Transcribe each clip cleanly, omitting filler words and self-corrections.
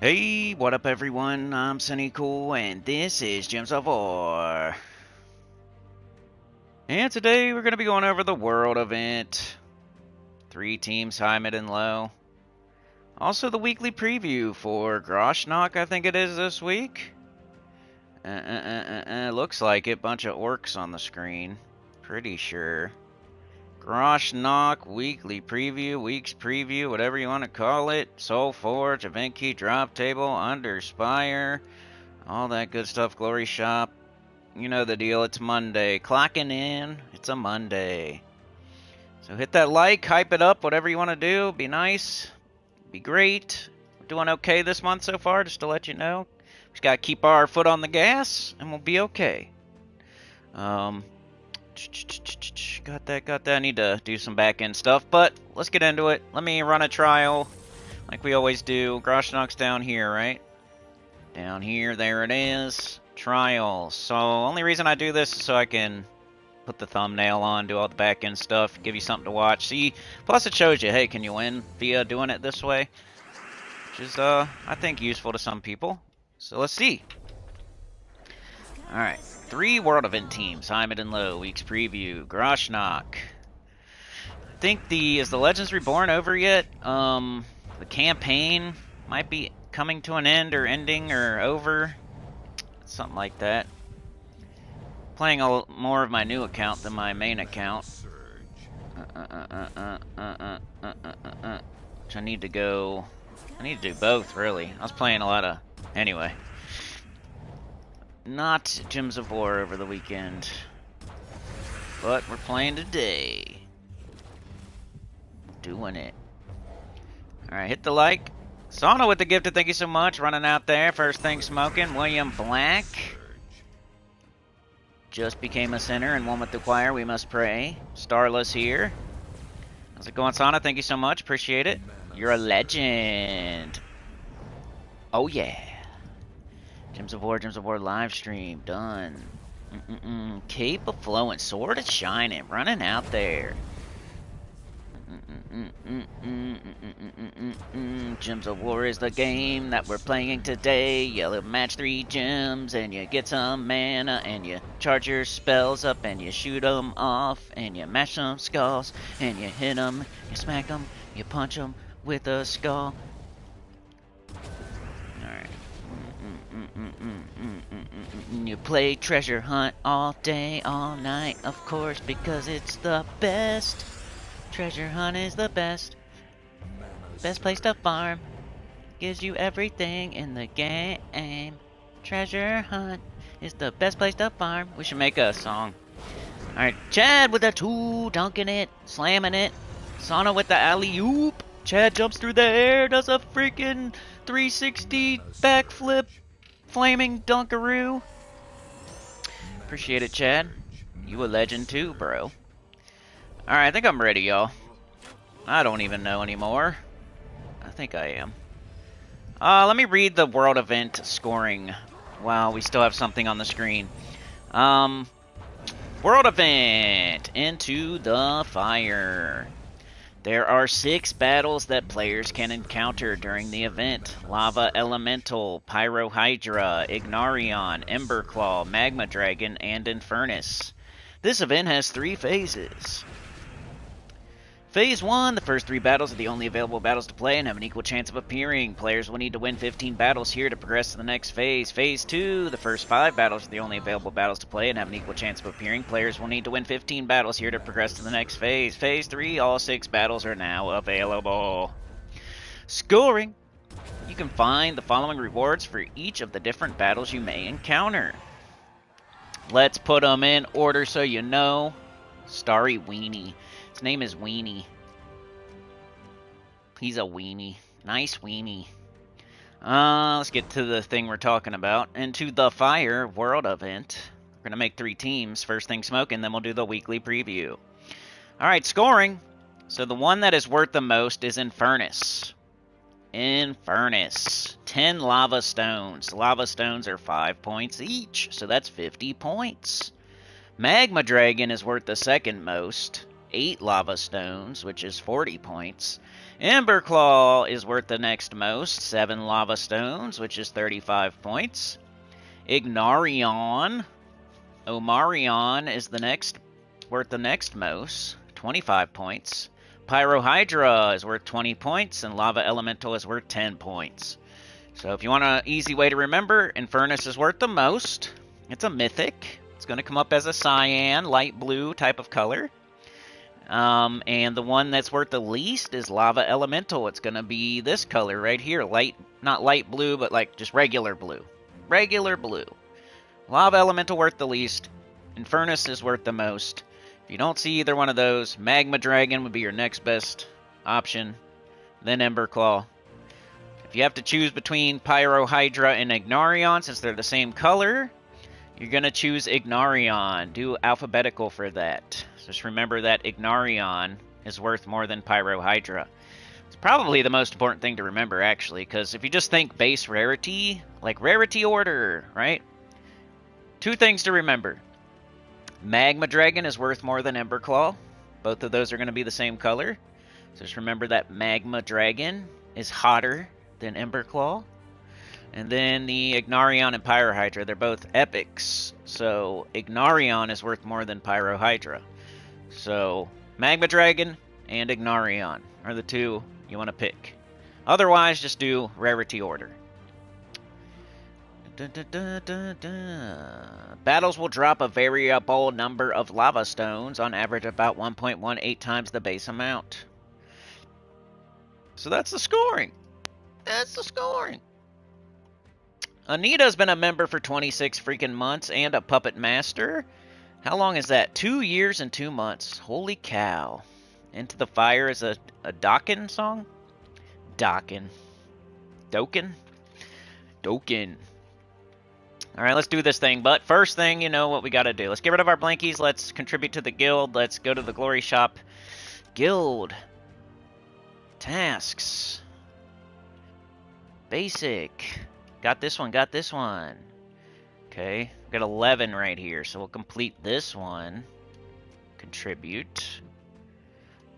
Hey, what up everyone? I'm Sunny Cool and this is Gems of War. And today we're going to be going over the World event. 3 teams, high, mid, and low. Also the weekly preview for Grosh-Nak, I think it is this week. Looks like it. Bunch of orcs on the screen. Pretty sure. Grosh-Nak weekly preview, week's preview, whatever you want to call it. Soul Forge, event key, drop table, Underspire. All that good stuff, Glory Shop. You know the deal, it's Monday. Clocking in, it's a Monday. So hit that like, hype it up, whatever you want to do. Be nice, be great. We're doing okay this month so far, just to let you know. Just gotta keep our foot on the gas, and we'll be okay. Got that. I need to do some back-end stuff, but let's get into it. Let me run a trial, like we always do. Grosh-Nak's down here, right? Down here, there it is. Trial. So, only reason I do this is so I can put the thumbnail on, do all the back end stuff, give you something to watch. See, plus it shows you, hey, can you win via doing it this way? Which is, I think, useful to some people. So, let's see. Alright. 3 World Event teams, high, mid, and low. Week's preview. Grosh-Nak. I think is the Legends Reborn over yet? The campaign might be coming to an end or ending or over. Something like that. Playing more of my new account than my main account. Which I need to go... I need to do both, really. I was playing a lot of... Anyway. Not Gems of War over the weekend. But we're playing today. Doing it. Alright, hit the like. Sauna with the gifted, thank you so much. Running out there, first thing smoking. William Black. Just became a sinner and one with the choir, we must pray. Starless here. How's it going, Sauna? Thank you so much, appreciate it. You're a legend. Oh yeah. Gems of War live stream, done. Cape of flowing, sword is shining, running out there. Gems of War is the game that we're playing today. You match 3 gems and you get some mana and you charge your spells up and you shoot them off and you mash some skulls and you hit them, you smack them, you punch them with a skull. Alright. You play treasure hunt all day, all night, of course, because it's the best. Treasure hunt is the best. Best place to farm. Gives you everything in the game. Treasure hunt is the best place to farm. We should make a song. Alright, Chad with the 2, dunking it, slamming it. Sauna with the alley-oop. Chad jumps through the air, does a freaking 360 backflip, flaming dunkaroo. Appreciate it, Chad. You a legend too, bro. Alright, I think I'm ready, y'all. I don't even know anymore. I think I am. Let me read the World Event scoring while we still have something on the screen. World Event! Into the Fire. There are 6 battles that players can encounter during the event. Lava Elemental, Pyro Hydra, Ignarion, Emberclaw, Magma Dragon, and Infernus. This event has 3 phases. Phase 1, the first 3 battles are the only available battles to play and have an equal chance of appearing. Players will need to win 15 battles here to progress to the next phase. Phase 2, the first 5 battles are the only available battles to play and have an equal chance of appearing. Players will need to win 15 battles here to progress to the next phase. Phase 3, all 6 battles are now available. Scoring. You can find the following rewards for each of the different battles you may encounter. Let's put them in order so you know. Starry Weenie. His name is Weenie. He's a weenie. Nice weenie. Let's get to the thing we're talking about. Into the Fire World Event. We're going to make 3 teams. First thing smoking, then we'll do the weekly preview. Alright, scoring. So the one that is worth the most is Infernus. Infernus. 10 lava stones. Lava stones are 5 points each, so that's 50 points. Magma Dragon is worth the second most. 8 lava stones, which is 40 points. Emberclaw is worth the next most, 7 lava stones, which is 35 points. Ignarion, Omarion is the next, worth the next most, 25 points. Pyrohydra is worth 20 points, and Lava Elemental is worth 10 points. So if you want an easy way to remember, Infernus is worth the most. It's a mythic. It's going to come up as a cyan, light blue type of color. And the one that's worth the least is Lava Elemental. It's going to be this color right here. Not light blue, but like just regular blue. Regular blue. Lava Elemental worth the least. Infernus is worth the most. If you don't see either one of those, Magma Dragon would be your next best option. Then Emberclaw. If you have to choose between Pyrohydra and Ignarion, since they're the same color, you're going to choose Ignarion. Do alphabetical for that. Just remember that Ignarion is worth more than Pyrohydra. It's probably the most important thing to remember, actually, because if you just think base rarity, like rarity order, right? 2 things to remember. Magma Dragon is worth more than Emberclaw. Both of those are going to be the same color. So just remember that Magma Dragon is hotter than Emberclaw. And then the Ignarion and Pyrohydra, they're both epics. So Ignarion is worth more than Pyrohydra. So Magma Dragon and Ignarion are the 2 you want to pick. Otherwise, just do rarity order. Battles will drop a variable number of lava stones, on average about 1.18 times the base amount. So that's the scoring. That's the scoring. Anita's been a member for 26 freaking months and a puppet master. How long is that? 2 years and 2 months. Holy cow. Into the Fire is a Dokken song? Dokken. Dokken? Dokken. Alright, let's do this thing. But first thing, you know what we gotta do. Let's get rid of our blankies. Let's contribute to the guild. Let's go to the glory shop. Guild. Tasks. Basic. Got this one, got this one. Okay, got 11 right here, so we'll complete this one. Contribute.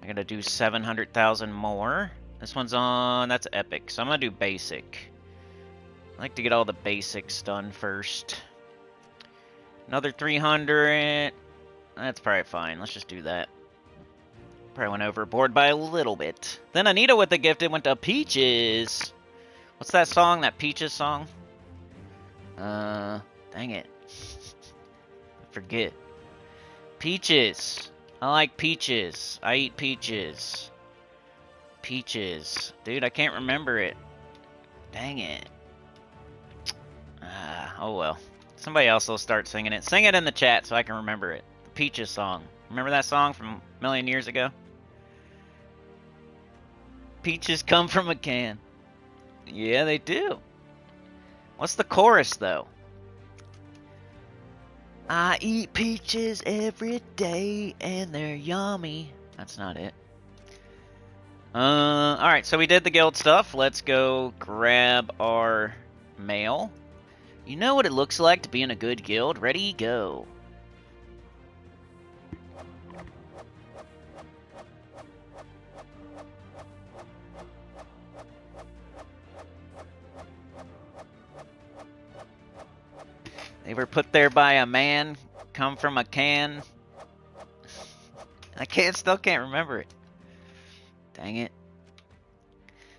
I'm gonna do 700,000 more. This one's on, that's epic, so I'm gonna do basic. I like to get all the basics done first. Another 300. That's probably fine. Let's just do that. Probably went overboard by a little bit. Then Anita with the gifted went to Peaches. What's that song? That Peaches song? Dang it. I forget. Peaches. I like peaches. I eat peaches. Peaches. Dude, I can't remember it. Dang it. Oh well. Somebody else will start singing it. Sing it in the chat so I can remember it. The Peaches song. Remember that song from a million years ago? Peaches come from a can. Yeah, they do. What's the chorus, though? I eat peaches every day, and they're yummy. That's not it. Alright, so we did the guild stuff. Let's go grab our mail. You know what it looks like to be in a good guild? Ready, go. They were put there by a man, come from a can. Still can't remember it. Dang it.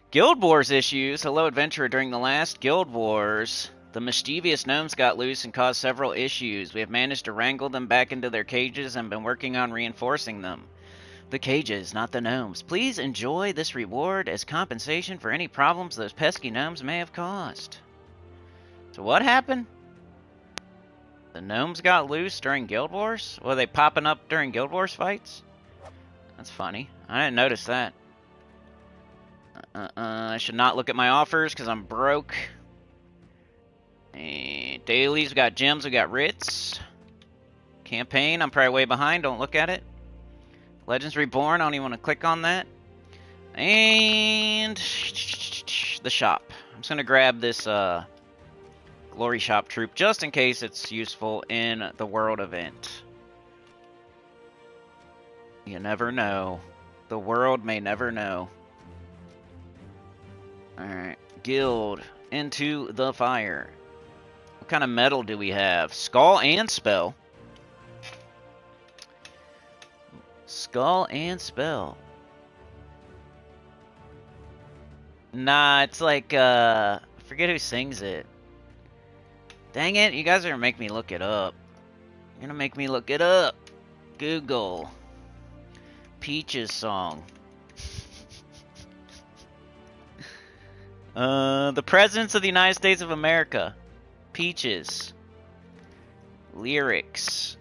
Guild Wars issues. Hello, adventurer. During the last Guild Wars, the mischievous gnomes got loose and caused several issues. We have managed to wrangle them back into their cages and been working on reinforcing them. The cages, not the gnomes. Please enjoy this reward as compensation for any problems those pesky gnomes may have caused. So what happened? The gnomes got loose during Guild Wars? Were they popping up during Guild Wars fights? That's funny. I didn't notice that. I should not look at my offers because I'm broke. And dailies, we got gems, we got writs. Campaign, I'm probably way behind, don't look at it. Legends Reborn, I don't even want to click on that. And the shop. I'm just going to grab this Glory Shop troop just in case it's useful in the world event. You never know. The world may never know. Alright. Guild. Into the fire. What kind of metal do we have? Skull and spell. Skull and spell. Nah, it's like, I forget who sings it. Dang it, you guys are gonna make me look it up. You're gonna make me look it up. Google. Peaches song. The Presidents of the United States of America. Peaches. Lyrics.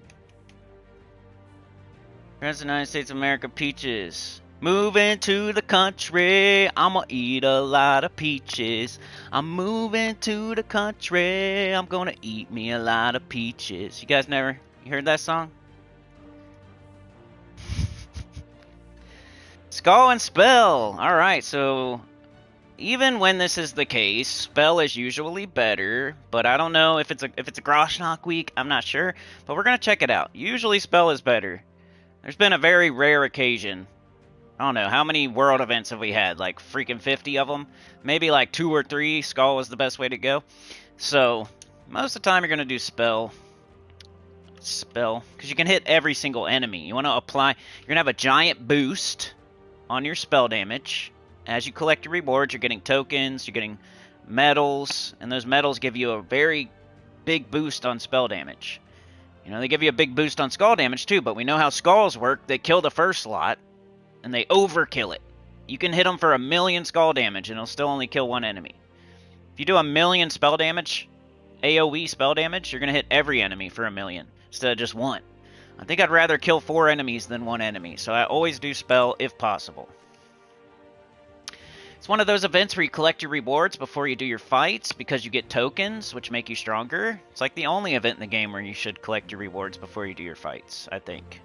President of the United States of America, peaches. Moving to the country, I'ma eat a lot of peaches. I'm moving to the country, I'm gonna eat me a lot of peaches. You guys never heard that song? Skull and spell. Alright, so even when this is the case, spell is usually better, but I don't know if it's a Grosh-Nak week, I'm not sure, but we're gonna check it out. Usually spell is better. There's been a very rare occasion. I don't know, how many world events have we had? Like freaking 50 of them? Maybe like 2 or 3, skull was the best way to go. So, most of the time you're going to do spell. Spell. Because you can hit every single enemy. You want to apply, you're going to have a giant boost on your spell damage. As you collect your rewards, you're getting tokens, you're getting medals, and those medals give you a very big boost on spell damage. You know, they give you a big boost on skull damage too, but we know how skulls work. They kill the first lot, and they overkill it. You can hit them for 1,000,000 skull damage, and it'll still only kill one enemy. If you do 1,000,000 spell damage, AoE spell damage, you're going to hit every enemy for 1,000,000, instead of just one. I think I'd rather kill 4 enemies than 1 enemy, so I always do spell if possible. It's one of those events where you collect your rewards before you do your fights because you get tokens, which make you stronger. It's like the only event in the game where you should collect your rewards before you do your fights, I think.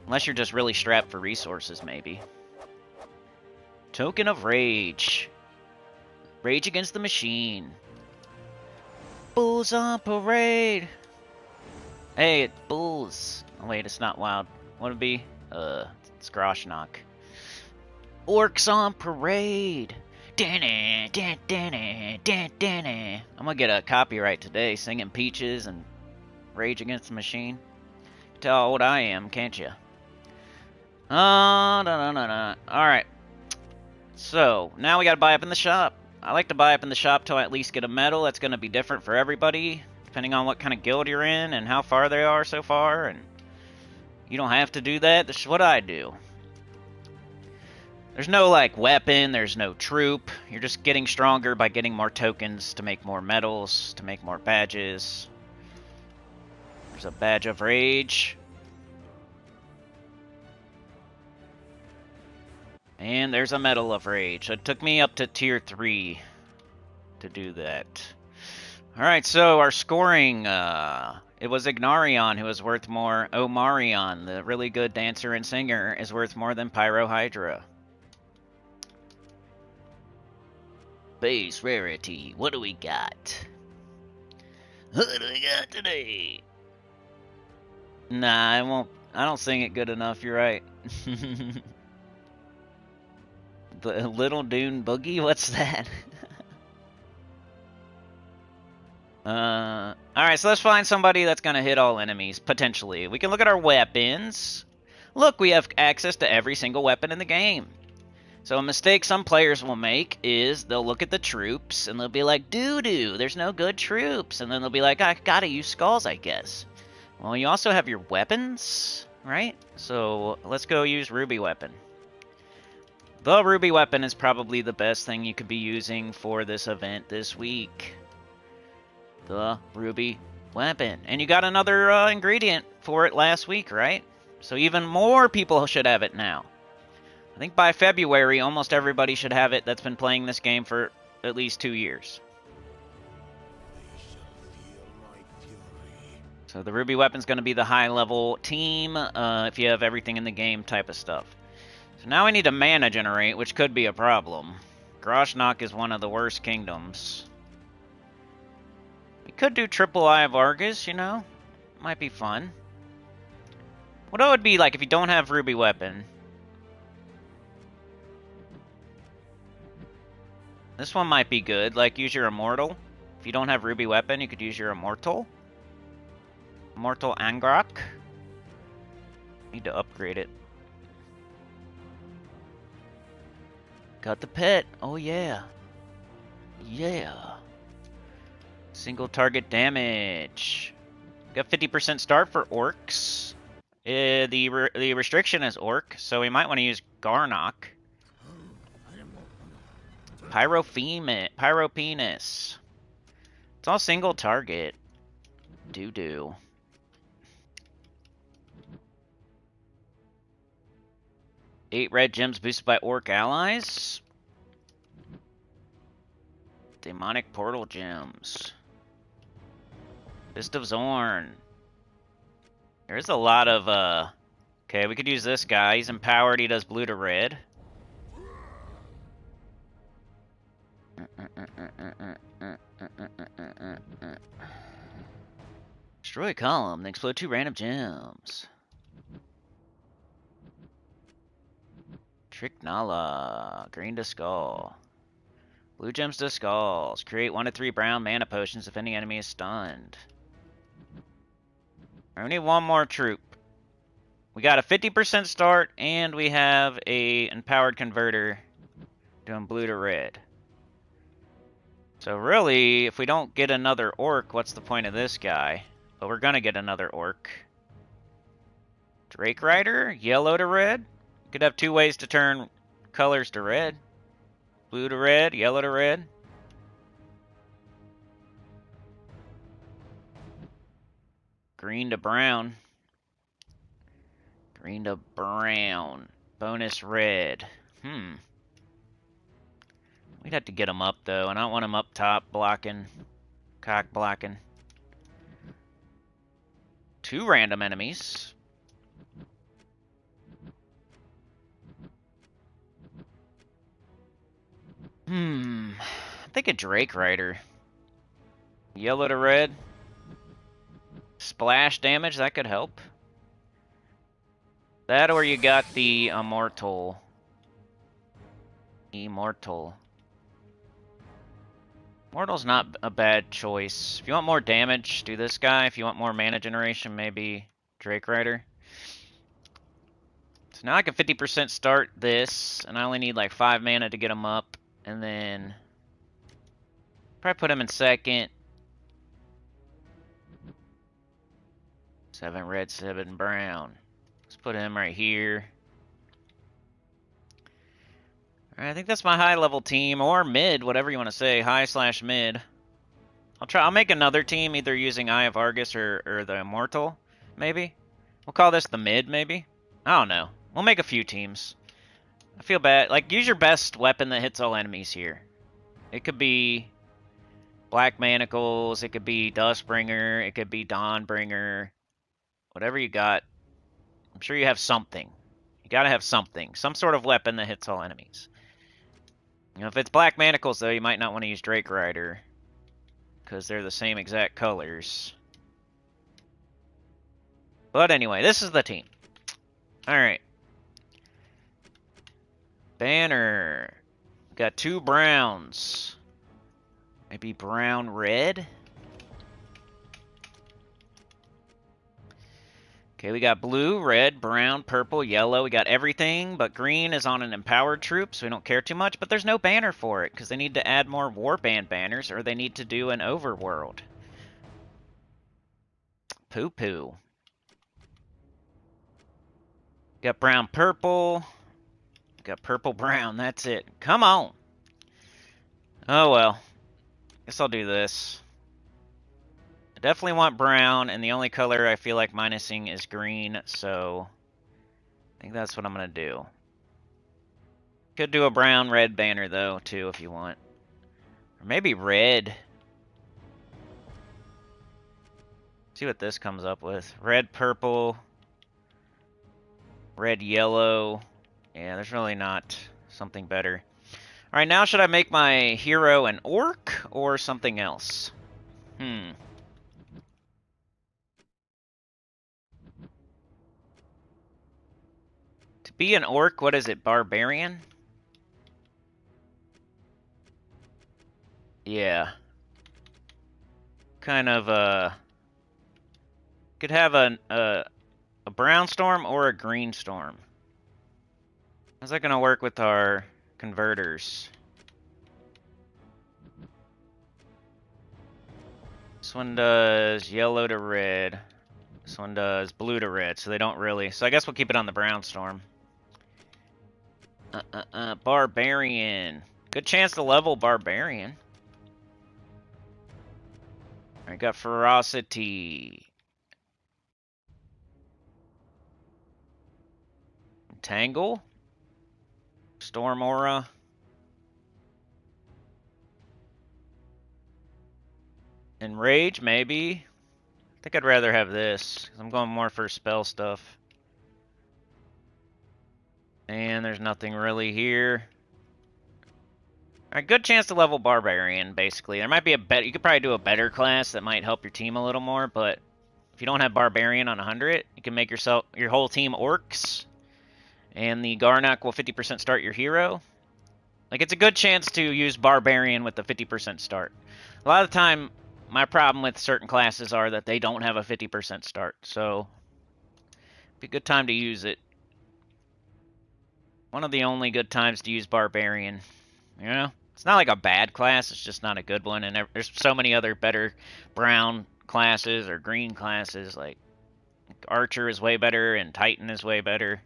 Unless you're just really strapped for resources, maybe. Token of Rage. Rage Against the Machine. Bulls on parade. Hey, bulls. Oh, wait, it's not wild. What would it be? It's Grosh-Nak. Orcs on parade. I'm gonna get a copyright today singing Peaches and Rage Against the Machine. Tell how old I am, can't you? Alright. So, now we gotta buy up in the shop. I like to buy up in the shop till I at least get a medal. That's gonna be different for everybody, depending on what kind of guild you're in and how far they are so far. And you don't have to do that. This is what I do. There's no, like, weapon, there's no troop. You're just getting stronger by getting more tokens to make more medals, to make more badges. There's a badge of rage. And there's a medal of rage. So it took me up to tier 3 to do that. Alright, so our scoring, it was Ignarion who was worth more. Omarion, the really good dancer and singer, is worth more than Pyrohydra. Base rarity. What do we got? What do we got today? Nah, I won't. I don't sing it good enough. You're right. The Little Dune Boogie. What's that? Alright, so let's find somebody that's gonna hit all enemies, potentially. We can look at our weapons. Look, we have access to every single weapon in the game. So a mistake some players will make is they'll look at the troops and they'll be like, doo-doo, there's no good troops. And then they'll be like, I gotta use skulls, I guess. Well, you also have your weapons, right? So let's go use Ruby Weapon. The Ruby Weapon is probably the best thing you could be using for this event this week. The Ruby Weapon. And you got another ingredient for it last week, right? So even more people should have it now. I think by February, almost everybody should have it that's been playing this game for at least 2 years. So the Ruby Weapon's going to be the high-level team, if you have everything in the game type of stuff. So now we need to mana generate, which could be a problem. Grosh-Nak is one of the worst kingdoms. We could do Triple Eye of Argus, you know? Might be fun. What it would be like if you don't have ruby weapon? This one might be good. Like, use your immortal. If you don't have ruby weapon, you could use your immortal. Immortal Angrak. Need to upgrade it. Got the pet. Oh, yeah. Yeah. Single target damage. Got 50% start for orcs. The restriction is orc, so we might want to use Grosh-Nak. Pyropenis. It's all single target. Doo-doo. Eight red gems boosted by orc allies. Demonic portal gems. Fist of Zorn. There's a lot of, okay, we could use this guy. He's empowered. He does blue to red. Destroy a column, then explode 2 random gems. Trick Nala. Green to skull. Blue gems to skulls. Create 1 to 3 brown mana potions if any enemy is stunned. Alright, we need one more troop. We got a 50% start, and we have a empowered converter doing blue to red. So really, if we don't get another orc, what's the point of this guy? But we're gonna get another orc. Drake Rider, yellow to red. Could have 2 ways to turn colors to red. Blue to red, yellow to red. Green to brown. Green to brown. Bonus red. We'd have to get him up, though, and I don't want him up top blocking. Cock blocking. 2 random enemies. I think a Drake Rider. Yellow to red. Splash damage, that could help. That or you got the Immortal. Immortal's not a bad choice. If you want more damage, do this guy. If you want more mana generation, maybe Drake Rider. So now I can 50% start this, and I only need like 5 mana to get him up. And then probably put him in second. 7 red, 7 brown. Let's put him right here. Alright, I think that's my high level team, or mid, whatever you want to say. High/mid. I'll make another team, either using Eye of Argus or the Immortal, maybe. We'll call this the mid, maybe. I don't know. We'll make a few teams. I feel bad. Like, use your best weapon that hits all enemies here. It could be Black Manacles, it could be Dustbringer, it could be Dawnbringer. Whatever you got. I'm sure you have something. You gotta have something. Some sort of weapon that hits all enemies. You know, if it's Black Manacles, though, you might not want to use Drake Rider. Because they're the same exact colors. But anyway, this is the team. Alright. Banner. Got 2 browns. Maybe brown red. Okay, we got blue, red, brown, purple, yellow. We got everything, but green is on an empowered troop, so we don't care too much. But there's no banner for it, because they need to add more warband banners, or they need to do an overworld. Poo-poo. Got brown, purple. Got purple, brown. That's it. Come on. Oh, well. Guess I'll do this. I definitely want brown, and the only color I feel like minusing is green, so I think that's what I'm going to do. Could do a brown-red banner, though, too, if you want. Or maybe red. See what this comes up with. Red, purple. Red, yellow. Yeah, there's really not something better. Alright, now should I make my hero an orc or something else? To be an orc, what is it? Barbarian? Yeah. Kind of, could have a brown storm or a green storm. How's that gonna work with our converters? This one does yellow to red. This one does blue to red, so they don't really... So I guess we'll keep it on the brown storm. Barbarian. Good chance to level Barbarian. I got Ferocity. Tangle. Storm Aura. Enrage, maybe. I think I'd rather have this. I'm going more for spell stuff. And there's nothing really here. Alright, good chance to level Barbarian, basically. There might be a better... You could probably do a better class that might help your team a little more, but if you don't have Barbarian on 100, you can make your whole team Orcs, and the Grosh-Nak will 50% start your hero. Like, it's a good chance to use Barbarian with the 50% start. A lot of the time, my problem with certain classes are that they don't have a 50% start, so it'd be a good time to use it. One of the only good times to use Barbarian, you know? It's not like a bad class, it's just not a good one, and there's so many other better brown classes or green classes, like Archer is way better and Titan is way better.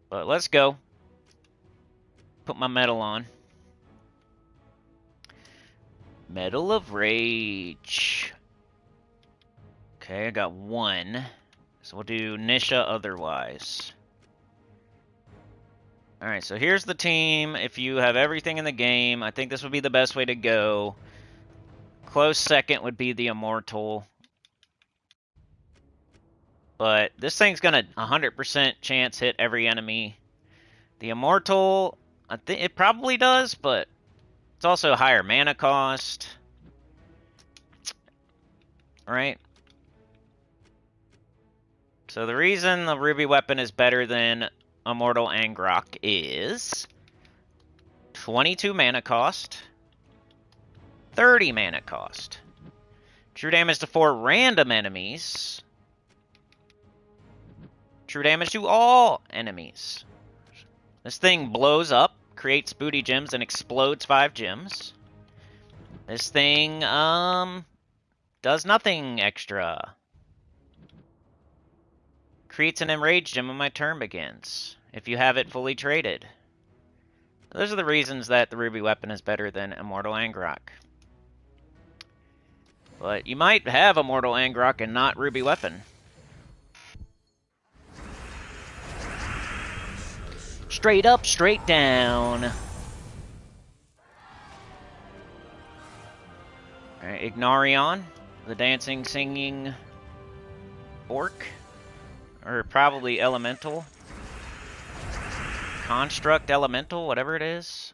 But let's go. Put my medal on. Medal of Rage. Okay, I got one. So we'll do Nisha otherwise. Alright, so here's the team. If you have everything in the game, I think this would be the best way to go. Close second would be the Immortal. But this thing's gonna 100% chance hit every enemy. The Immortal, I think it probably does, but it's also a higher mana cost. Right? So the reason the Ruby Weapon is better than Immortal Angrok is 22 mana cost, 30 mana cost. True damage to 4 random enemies. True damage to all enemies. This thing blows up, creates booty gems, and explodes 5 gems. This thing, does nothing extra. Creates an enraged gem when my turn begins, if you have it fully traded. Those are the reasons that the Ruby Weapon is better than Immortal Angrok. But you might have Immortal Angrok and not Ruby Weapon. Straight up, straight down. Alright, Ignarion, the dancing, singing orc. Or probably Elemental. Construct Elemental, whatever it is.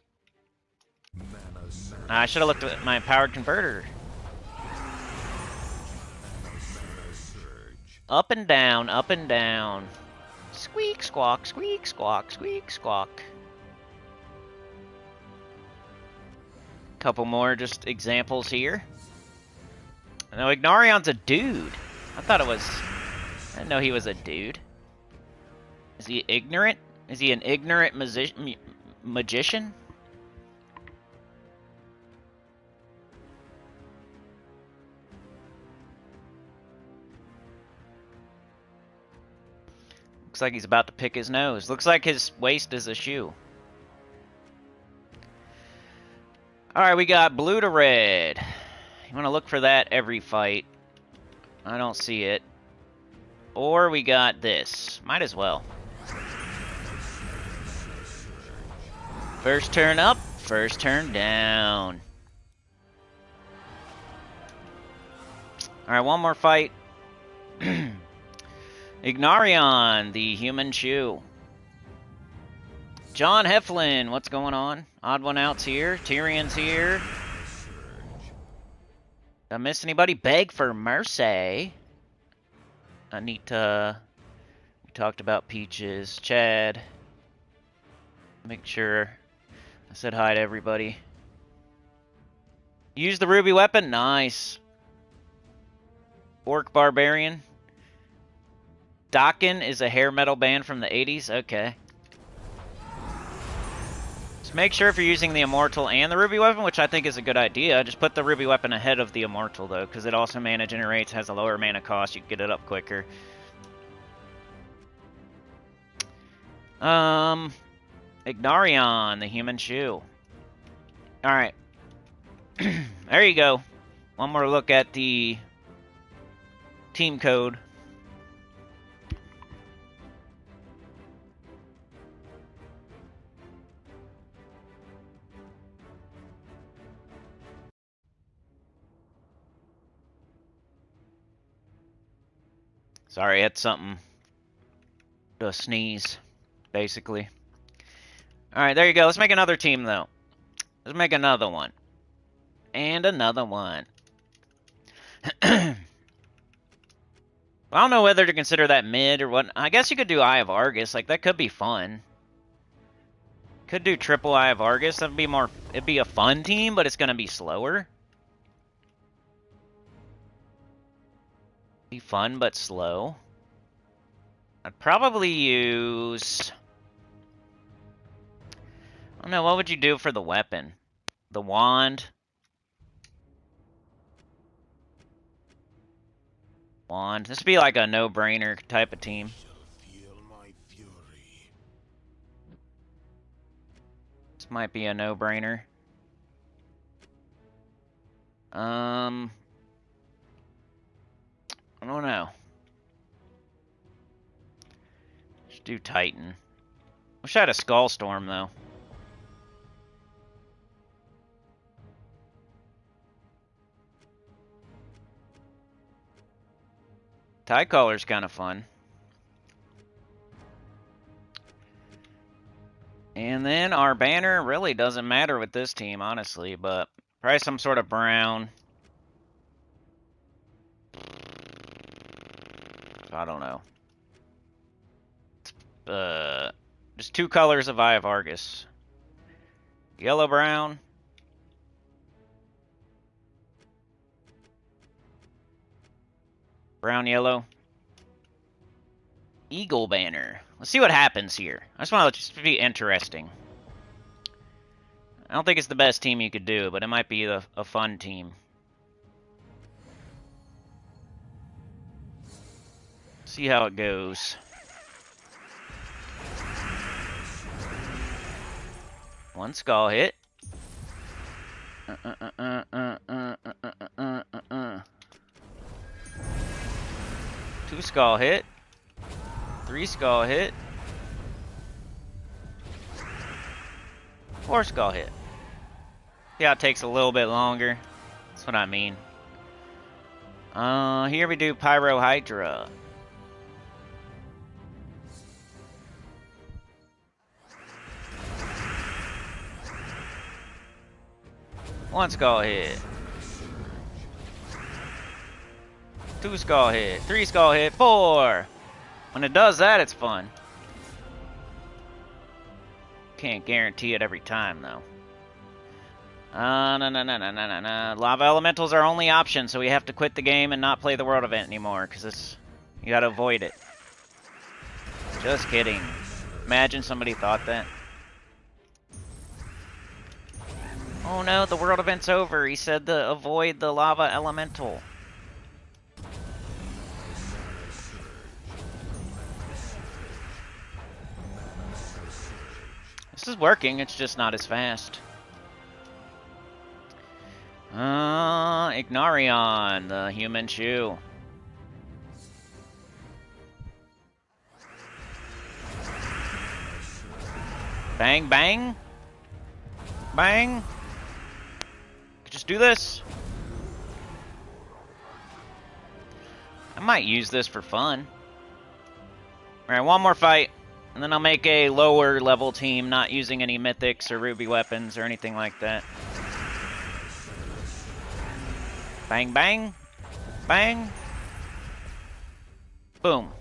I should have looked at my powered converter. Up and down, up and down. Squeak, squawk, squeak, squawk, squeak, squawk. Couple more just examples here. No, Ignarion's a dude. I thought it was... I didn't know he was a dude. Is he ignorant? Is he an ignorant magician? Looks like he's about to pick his nose. Looks like his waist is a shoe. Alright, we got blue to red. You want to look for that every fight. I don't see it. Or we got this. Might as well. First turn up, first turn down. Alright, one more fight. Ignarion, the human shoe. John Heflin, what's going on? Odd one out's here. Tyrion's here. Did I miss anybody? Beg for mercy. I need to Talked about Peaches. Chad. Make sure I said hi to everybody. Use the ruby weapon? Nice. Orc Barbarian. Dokken is a hair metal band from the 80s? Okay. Just make sure if you're using the Immortal and the ruby weapon, which I think is a good idea, just put the ruby weapon ahead of the Immortal, though, because it also mana generates, has a lower mana cost, you can get it up quicker. Ignarion, the human shoe. Alright. There you go. One more look at the team code. Sorry, I had something to sneeze, basically. Alright, there you go. Let's make another team, though. Let's make another one. And another one. I don't know whether to consider that mid or what. I guess you could do Eye of Argus. Like, that could be fun. Could do triple Eye of Argus. That'd be more... It'd be a fun team, but it's gonna be slower. Be fun, but slow. I'd probably use... I don't know, what would you do for the weapon? The wand? Wand. This would be like a no-brainer type of team. This might be a no-brainer. I don't know. Just do Titan. Wish I had a Skull Storm, though. Tie Caller's kind of fun. And then our banner really doesn't matter with this team, honestly, but probably some sort of brown. I don't know. Just two colors of Eye of Argus. Yellow, brown. Brown, yellow. Eagle banner. Let's see what happens here. I just want it to be interesting. I don't think it's the best team you could do, but it might be a fun team. See how it goes. One skull hit. Two skull hit. Three skull hit. Four skull hit. Yeah, it takes a little bit longer. That's what I mean. Here we do Pyro Hydra. One skull hit. Two skull hit. Three skull hit. Four. When it does that, it's fun. Can't guarantee it every time, though. No. Lava Elemental's our only option, so we have to quit the game and not play the world event anymore, because it's... You gotta avoid it. Just kidding. Imagine somebody thought that. Oh no, the world event's over. He said to avoid the Lava Elemental. This is working, it's just not as fast. Ignarion, the human shoe. Bang, bang. Bang. Just do this. I might use this for fun. Alright, one more fight. And then I'll make a lower level team, not using any mythics or ruby weapons or anything like that. Bang, bang. Bang. Boom.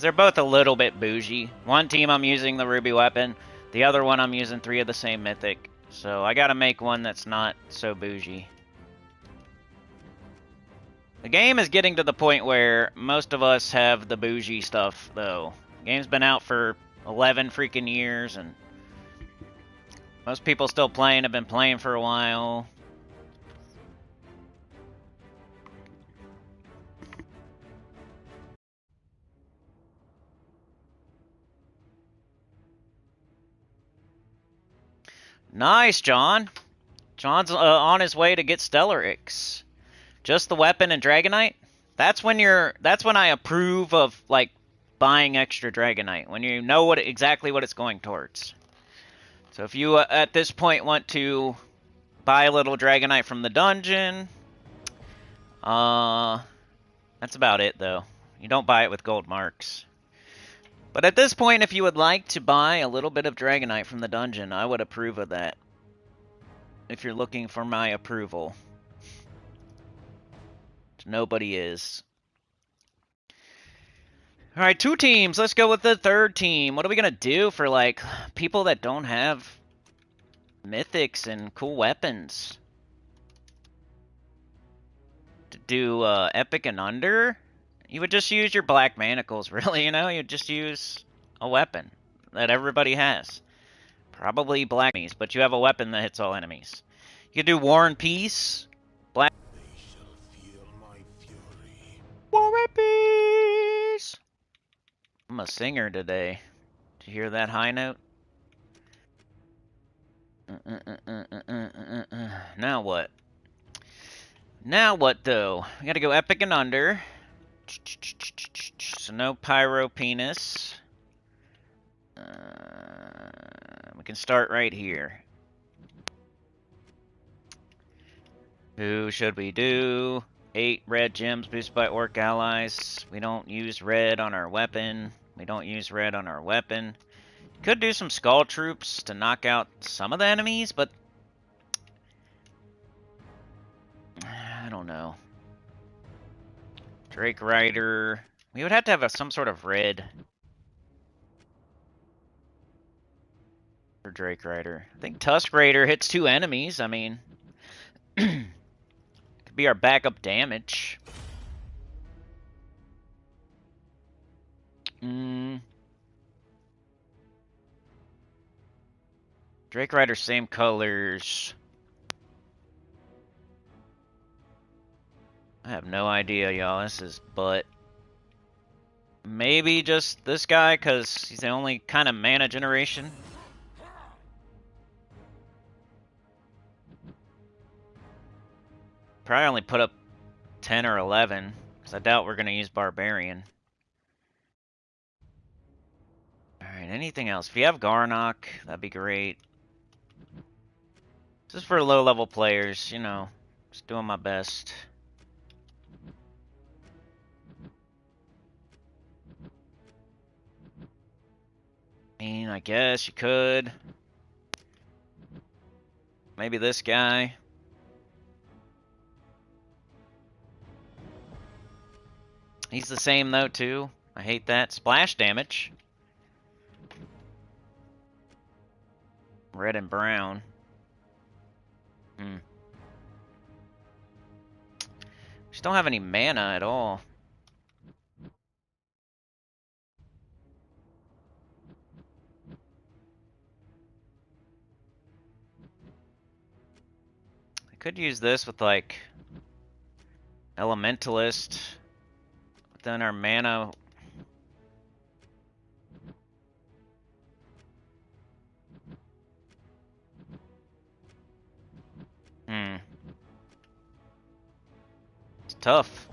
They're both a little bit bougie. One team I'm using the ruby weapon. The other one I'm using 3 of the same mythic. So I gotta make one that's not so bougie. The game is getting to the point where most of us have the bougie stuff, though. The game's been out for 11 freaking years, and most people still playing have been playing for a while. Nice, John. John's on his way to get Stellarix. Just the weapon and Dragonite? That's when I approve of like buying extra Dragonite, when you know exactly what it's going towards. So if you at this point want to buy a little Dragonite from the dungeon, that's about it though. You don't buy it with gold marks. But at this point, if you would like to buy a little bit of Dragonite from the dungeon, I would approve of that. If you're looking for my approval. Nobody is. Alright, 2 teams. Let's go with the 3rd team. What are we going to do for, like, people that don't have mythics and cool weapons? To do epic and under? You would just use your black manacles, really, you know? You'd just use a weapon that everybody has. Probably black enemies, but you have a weapon that hits all enemies. You could do War and Peace. Black. They shall feel my fury. War and Peace! I'm a singer today. Did you hear that high note? Now what? Now what, though? We gotta go epic and under. So no pyro penis. We can start right here. Who should we do? 8 red gems boosted by orc allies. We don't use red on our weapon. We don't use red on our weapon. Could do some skull troops to knock out some of the enemies, but I don't know. Drake Rider. We would have to have some sort of red for Drake Rider. I think Tusk Raider hits 2 enemies. I mean, could be our backup damage. Drake Rider, same colors. I have no idea, y'all. This is butt. Maybe just this guy, because he's the only kind of mana generation. Probably only put up 10 or 11, because I doubt we're going to use Barbarian. Alright, anything else? If you have Grosh-Nak, that'd be great. This is for low-level players, you know. Just doing my best. I mean, I guess you could. Maybe this guy. He's the same, though, too. I hate that. Splash damage. Red and brown. Just don't have any mana at all. I could use this with, like, Elementalist. But then our mana... It's tough.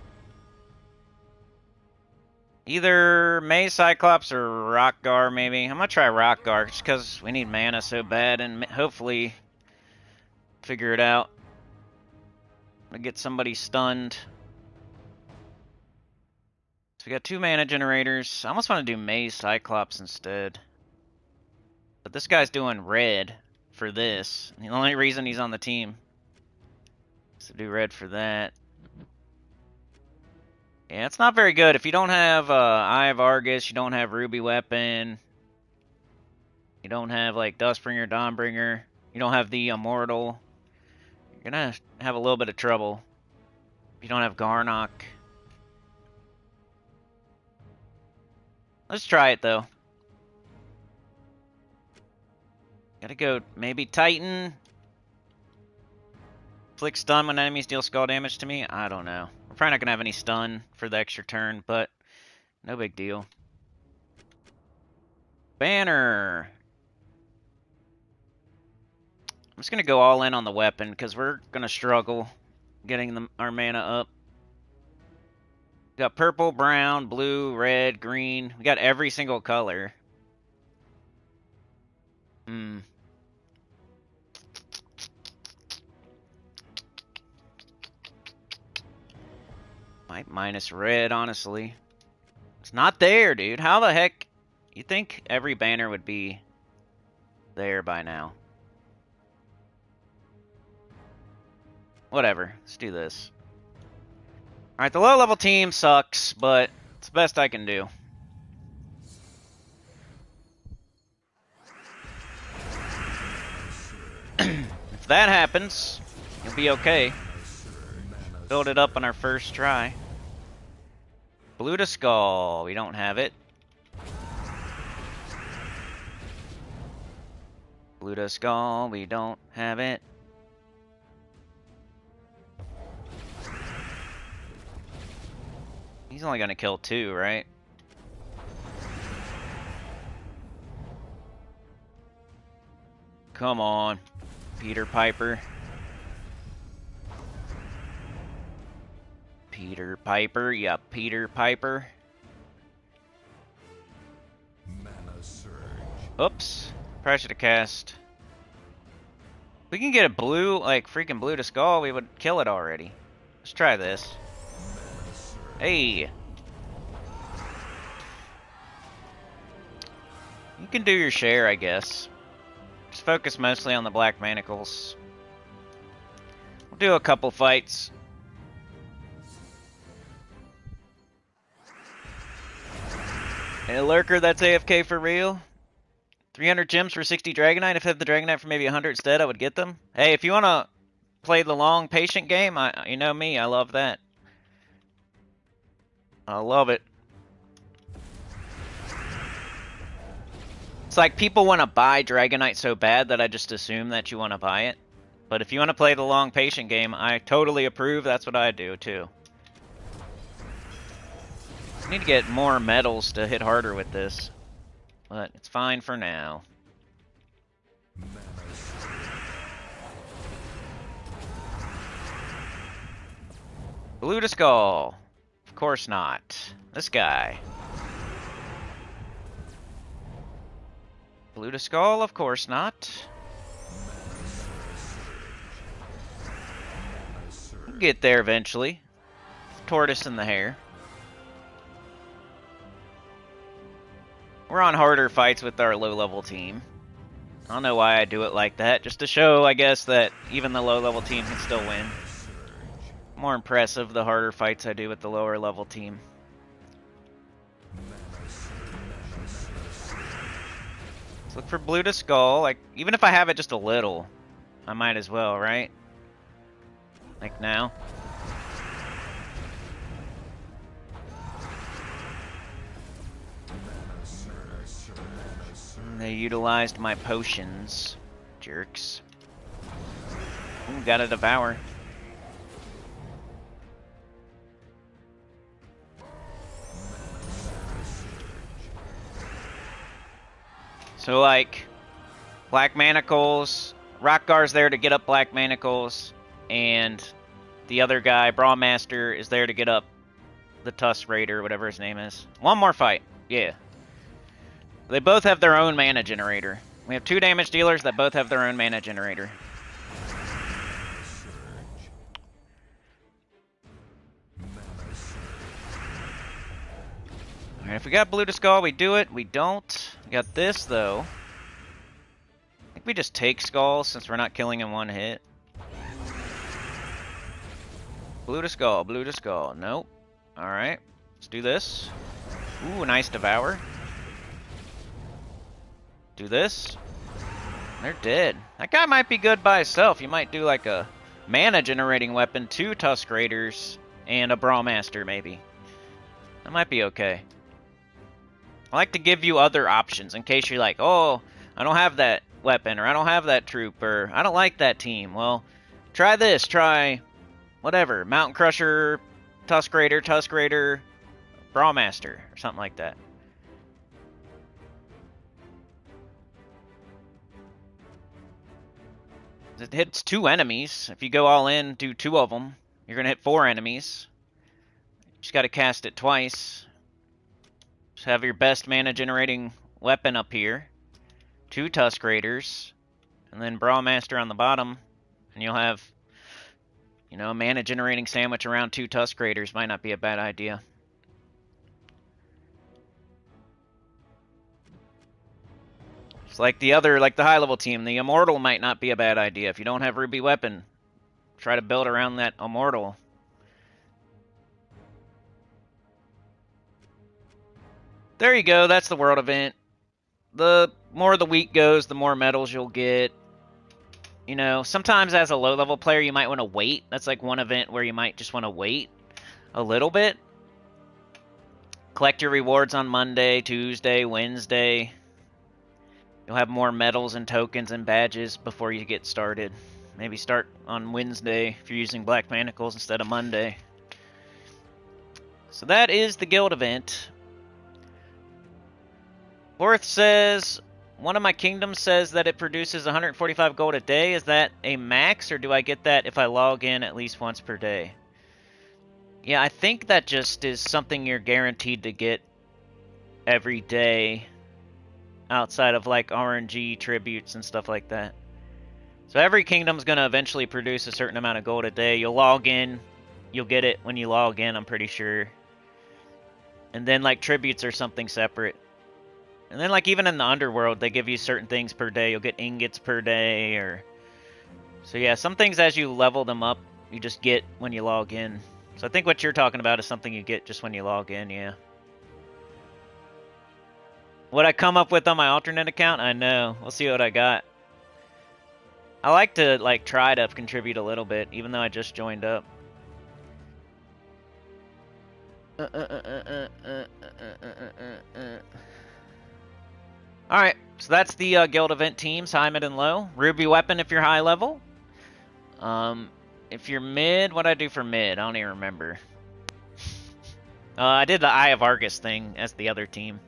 Either Maze Cyclops or Rockgar, maybe. I'm gonna try Rockgar, just because we need mana so bad, and hopefully figure it out. To get somebody stunned. So we got 2 mana generators. I almost want to do Maze Cyclops instead. But this guy's doing red for this. The only reason he's on the team is to do red for that. Yeah, it's not very good. If you don't have Eye of Argus, you don't have Ruby Weapon, you don't have like Dustbringer, Dawnbringer, you don't have the Immortal, you're gonna have a little bit of trouble. If you don't have Grosh-Nak. Let's try it though. Gotta go maybe Titan. Flick stun when enemies deal skull damage to me? I don't know. We're probably not gonna have any stun for the extra turn, but no big deal. Banner. I'm just gonna go all in on the weapon because we're gonna struggle getting our mana up. We got purple, brown, blue, red, green. We got every single color. Might minus red, honestly. It's not there, dude. How the heck? You think every banner would be there by now? Whatever. Let's do this. Alright, the low-level team sucks, but it's the best I can do. If that happens, you'll be okay. Build it up on our first try. Blue to Skull. We don't have it. Blue to Skull. We don't have it. He's only gonna kill 2, right? Come on, Peter Piper. Peter Piper, yeah, Peter Piper. Mana surge. Oops, probably should have cast. If we can get a blue, like freaking blue to Skull, we would kill it already. Let's try this. Hey. You can do your share, I guess. Just focus mostly on the black manacles. We'll do a couple fights. Hey, Lurker, that's AFK for real. 300 gems for 60 Dragonite. If I had the Dragonite for maybe 100 instead, I would get them. Hey, if you want to play the long, patient game, you know me, I love that. I love it. It's like people want to buy Dragonite so bad that I just assume that you want to buy it. But if you want to play the long, patient game, I totally approve. That's what I do, too. I need to get more medals to hit harder with this. But it's fine for now. Blue to Skull. Of course not. This guy. Blue to Skull, of course not. We'll get there eventually. Tortoise in the hair. We're on harder fights with our low-level team. I don't know why I do it like that. Just to show, I guess, that even the low-level team can still win. More impressive the harder fights I do with the lower-level team. Let's look for Blue to Skull. Like, even if I have it just a little, I might as well, right? Like now. They utilized my potions. Jerks. Ooh, got a Devour. So, like, Black Manacles, Rockgar's there to get up Black Manacles, and the other guy, Brawlmaster, is there to get up the Tusk Raider, whatever his name is. One more fight, yeah. They both have their own mana generator. We have 2 damage dealers that both have their own mana generator. Alright, if we got Blue to Skull, we do it. We don't. We got this, though. I think we just take Skull since we're not killing in one hit. Blue to Skull, Blue to Skull. Nope. Alright, let's do this. Ooh, nice Devour. Do this. They're dead. That guy might be good by himself. You might do like a mana generating weapon, 2 Tusk Raiders, and a Brawlmaster maybe. That might be okay. I like to give you other options in case you're like, oh, I don't have that weapon, or I don't have that troop, or I don't like that team. Well, try this. Try whatever. Mountain Crusher, Tusk Raider, Brawlmaster, or something like that. It hits 2 enemies. If you go all in, do 2 of them, you're going to hit 4 enemies. Just got to cast it twice. Just have your best mana generating weapon up here. 2 Tusk Raiders. And then Brawlmaster on the bottom. And you'll have, you know, a mana generating sandwich around 2 Tusk Raiders. Might not be a bad idea. It's like the high level team. The Immortal might not be a bad idea. If you don't have Ruby Weapon, try to build around that Immortal. There you go, that's the world event. The more the week goes, the more medals you'll get. You know, sometimes as a low level player you might want to wait. That's like one event where you might just want to wait a little bit. Collect your rewards on Monday, Tuesday, Wednesday. You'll have more medals and tokens and badges before you get started. Maybe start on Wednesday if you're using Black Manacles instead of Monday. So that is the guild event. Worth says, one of my kingdoms says that it produces 145 gold a day. Is that a max, or do I get that if I log in at least once per day? Yeah, I think that just is something you're guaranteed to get every day, outside of like RNG tributes and stuff like that. So every kingdom's going to eventually produce a certain amount of gold a day. You'll log in, you'll get it when you log in, I'm pretty sure. And then like tributes are something separate. And then like even in the underworld, they give you certain things per day. You'll get ingots per day, or... So yeah, some things as you level them up, you just get when you log in. So I think what you're talking about is something you get just when you log in, yeah. What I come up with on my alternate account? I know. We'll see what I got. I like to like try to contribute a little bit, even though I just joined up. Alright, so that's the guild event teams, high, mid, and low. Ruby weapon if you're high level. If you're mid, what'd I do for mid? I don't even remember. I did the Eye of Argus thing as the other team.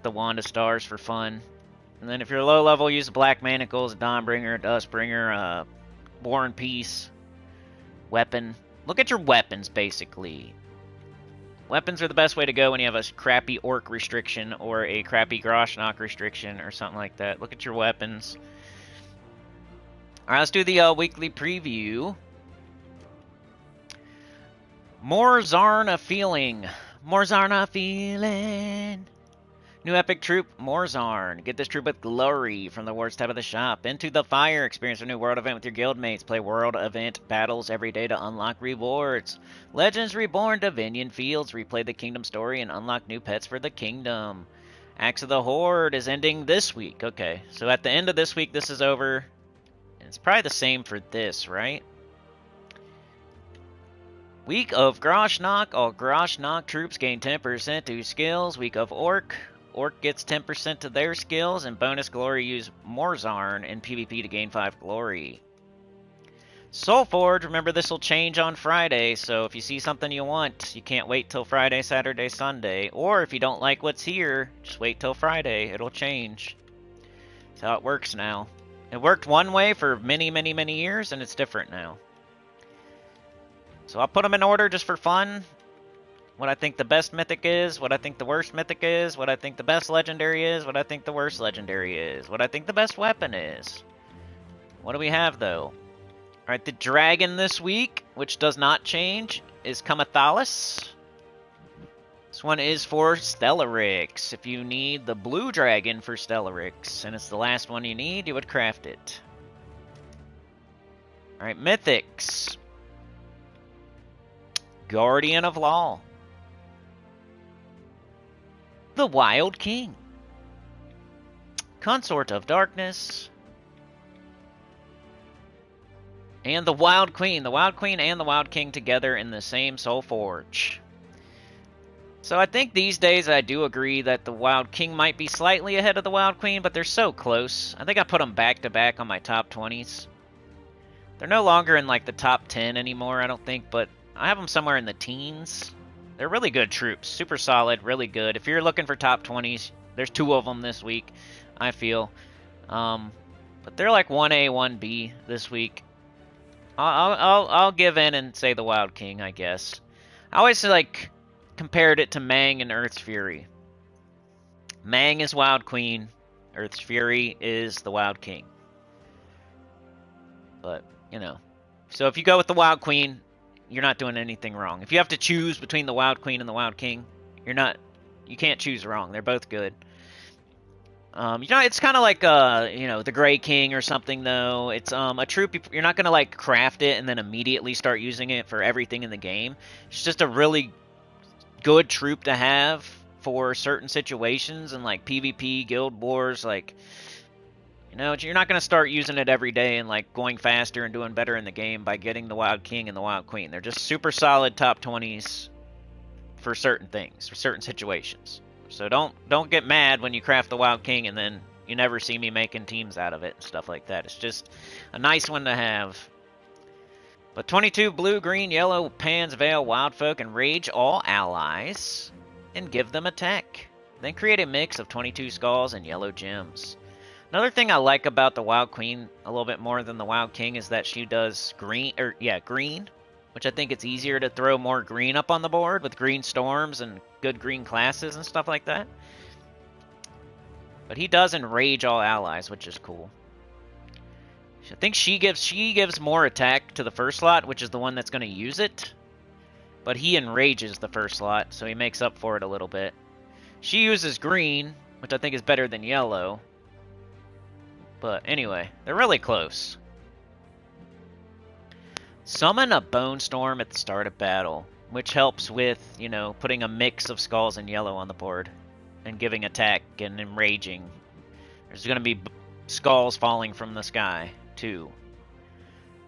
The Wand of Stars for fun. And then if you're low level, use Black Manacles, Dawnbringer, Dustbringer, War and Peace, Weapon. Look at your weapons, basically. Weapons are the best way to go when you have a crappy Orc restriction or a crappy Grosh-Nak restriction or something like that. Look at your weapons. Alright, let's do the weekly preview. More Zarna feeling. More Zarna feeling. New epic troop, Morzarn. Get this troop with glory from the Words tab of the shop. Into the Fire. Experience a new world event with your guildmates. Play world event battles every day to unlock rewards. Legends Reborn, Divinion Fields. Replay the kingdom story and unlock new pets for the kingdom. Axe of the Horde is ending this week. Okay, so at the end of this week, this is over. It's probably the same for this, right? Week of Grosh-Nak. All Grosh-Nak troops gain 10% to skills. Week of Orc. Orc gets 10% to their skills, and bonus glory use Morzarn in PvP to gain 5 glory. Soulforge, remember this will change on Friday, so if you see something you want, you can't wait till Friday, Saturday, Sunday. Or if you don't like what's here, just wait till Friday, it'll change. That's how it works now. It worked one way for many, many, many years, and it's different now. So I'll put them in order just for fun. What I think the best mythic is, what I think the worst mythic is, what I think the best legendary is, what I think the worst legendary is, what I think the best weapon is. What do we have, though? Alright, the dragon this week, which does not change, is Kamathalis. This one is for Stellarix. If you need the blue dragon for Stellarix, and it's the last one you need, you would craft it. Alright, mythics. Guardian of Law. the Wild King. Consort of Darkness. And the Wild Queen. The Wild Queen and the Wild King together in the same Soul Forge. So I think these days I do agree that the Wild King might be slightly ahead of the Wild Queen, but they're so close. I think I put them back to back on my top 20s. They're no longer in like the top 10 anymore, I don't think, but I have them somewhere in the teens. They're really good troops. Super solid, really good. If you're looking for top 20s, there's 2 of them this week, I feel. But they're like 1A, 1B this week. I'll give in and say the Wild King, I guess. I always like compared it to Mang and Earth's Fury. Mang is Wild Queen. Earth's Fury is the Wild King. But, you know. So if you go with the Wild Queen, you're not doing anything wrong. If you have to choose between the Wild Queen and the Wild King, you can't choose wrong. They're both good. It's kind of like, the Gray King or something, though. It's a troop, you're not going to, like, craft it and then immediately start using it for everything in the game. It's just a really good troop to have for certain situations and, like, PvP, Guild Wars, like, you're not going to start using it every day and, like, going faster and doing better in the game by getting the Wild King and the Wild Queen. They're just super solid top 20s for certain things, for certain situations. So don't get mad when you craft the Wild King and then you never see me making teams out of it and stuff like that. It's just a nice one to have. But 22 blue, green, yellow, Pan's Veil, Wildfolk, and Rage all allies and give them attack. Then create a mix of 22 skulls and yellow gems. Another thing I like about the Wild Queen a little bit more than the Wild King is that she does green, which I think it's easier to throw more green up on the board with green storms and good green classes and stuff like that. But he does enrage all allies, which is cool. I think she gives more attack to the first slot, which is the one that's going to use it. But he enrages the first slot, so he makes up for it a little bit. She uses green, which I think is better than yellow. But anyway, they're really close. Summon a Bone Storm at the start of battle, which helps with, putting a mix of skulls and yellow on the board and giving attack and enraging. There's going to be skulls falling from the sky, too.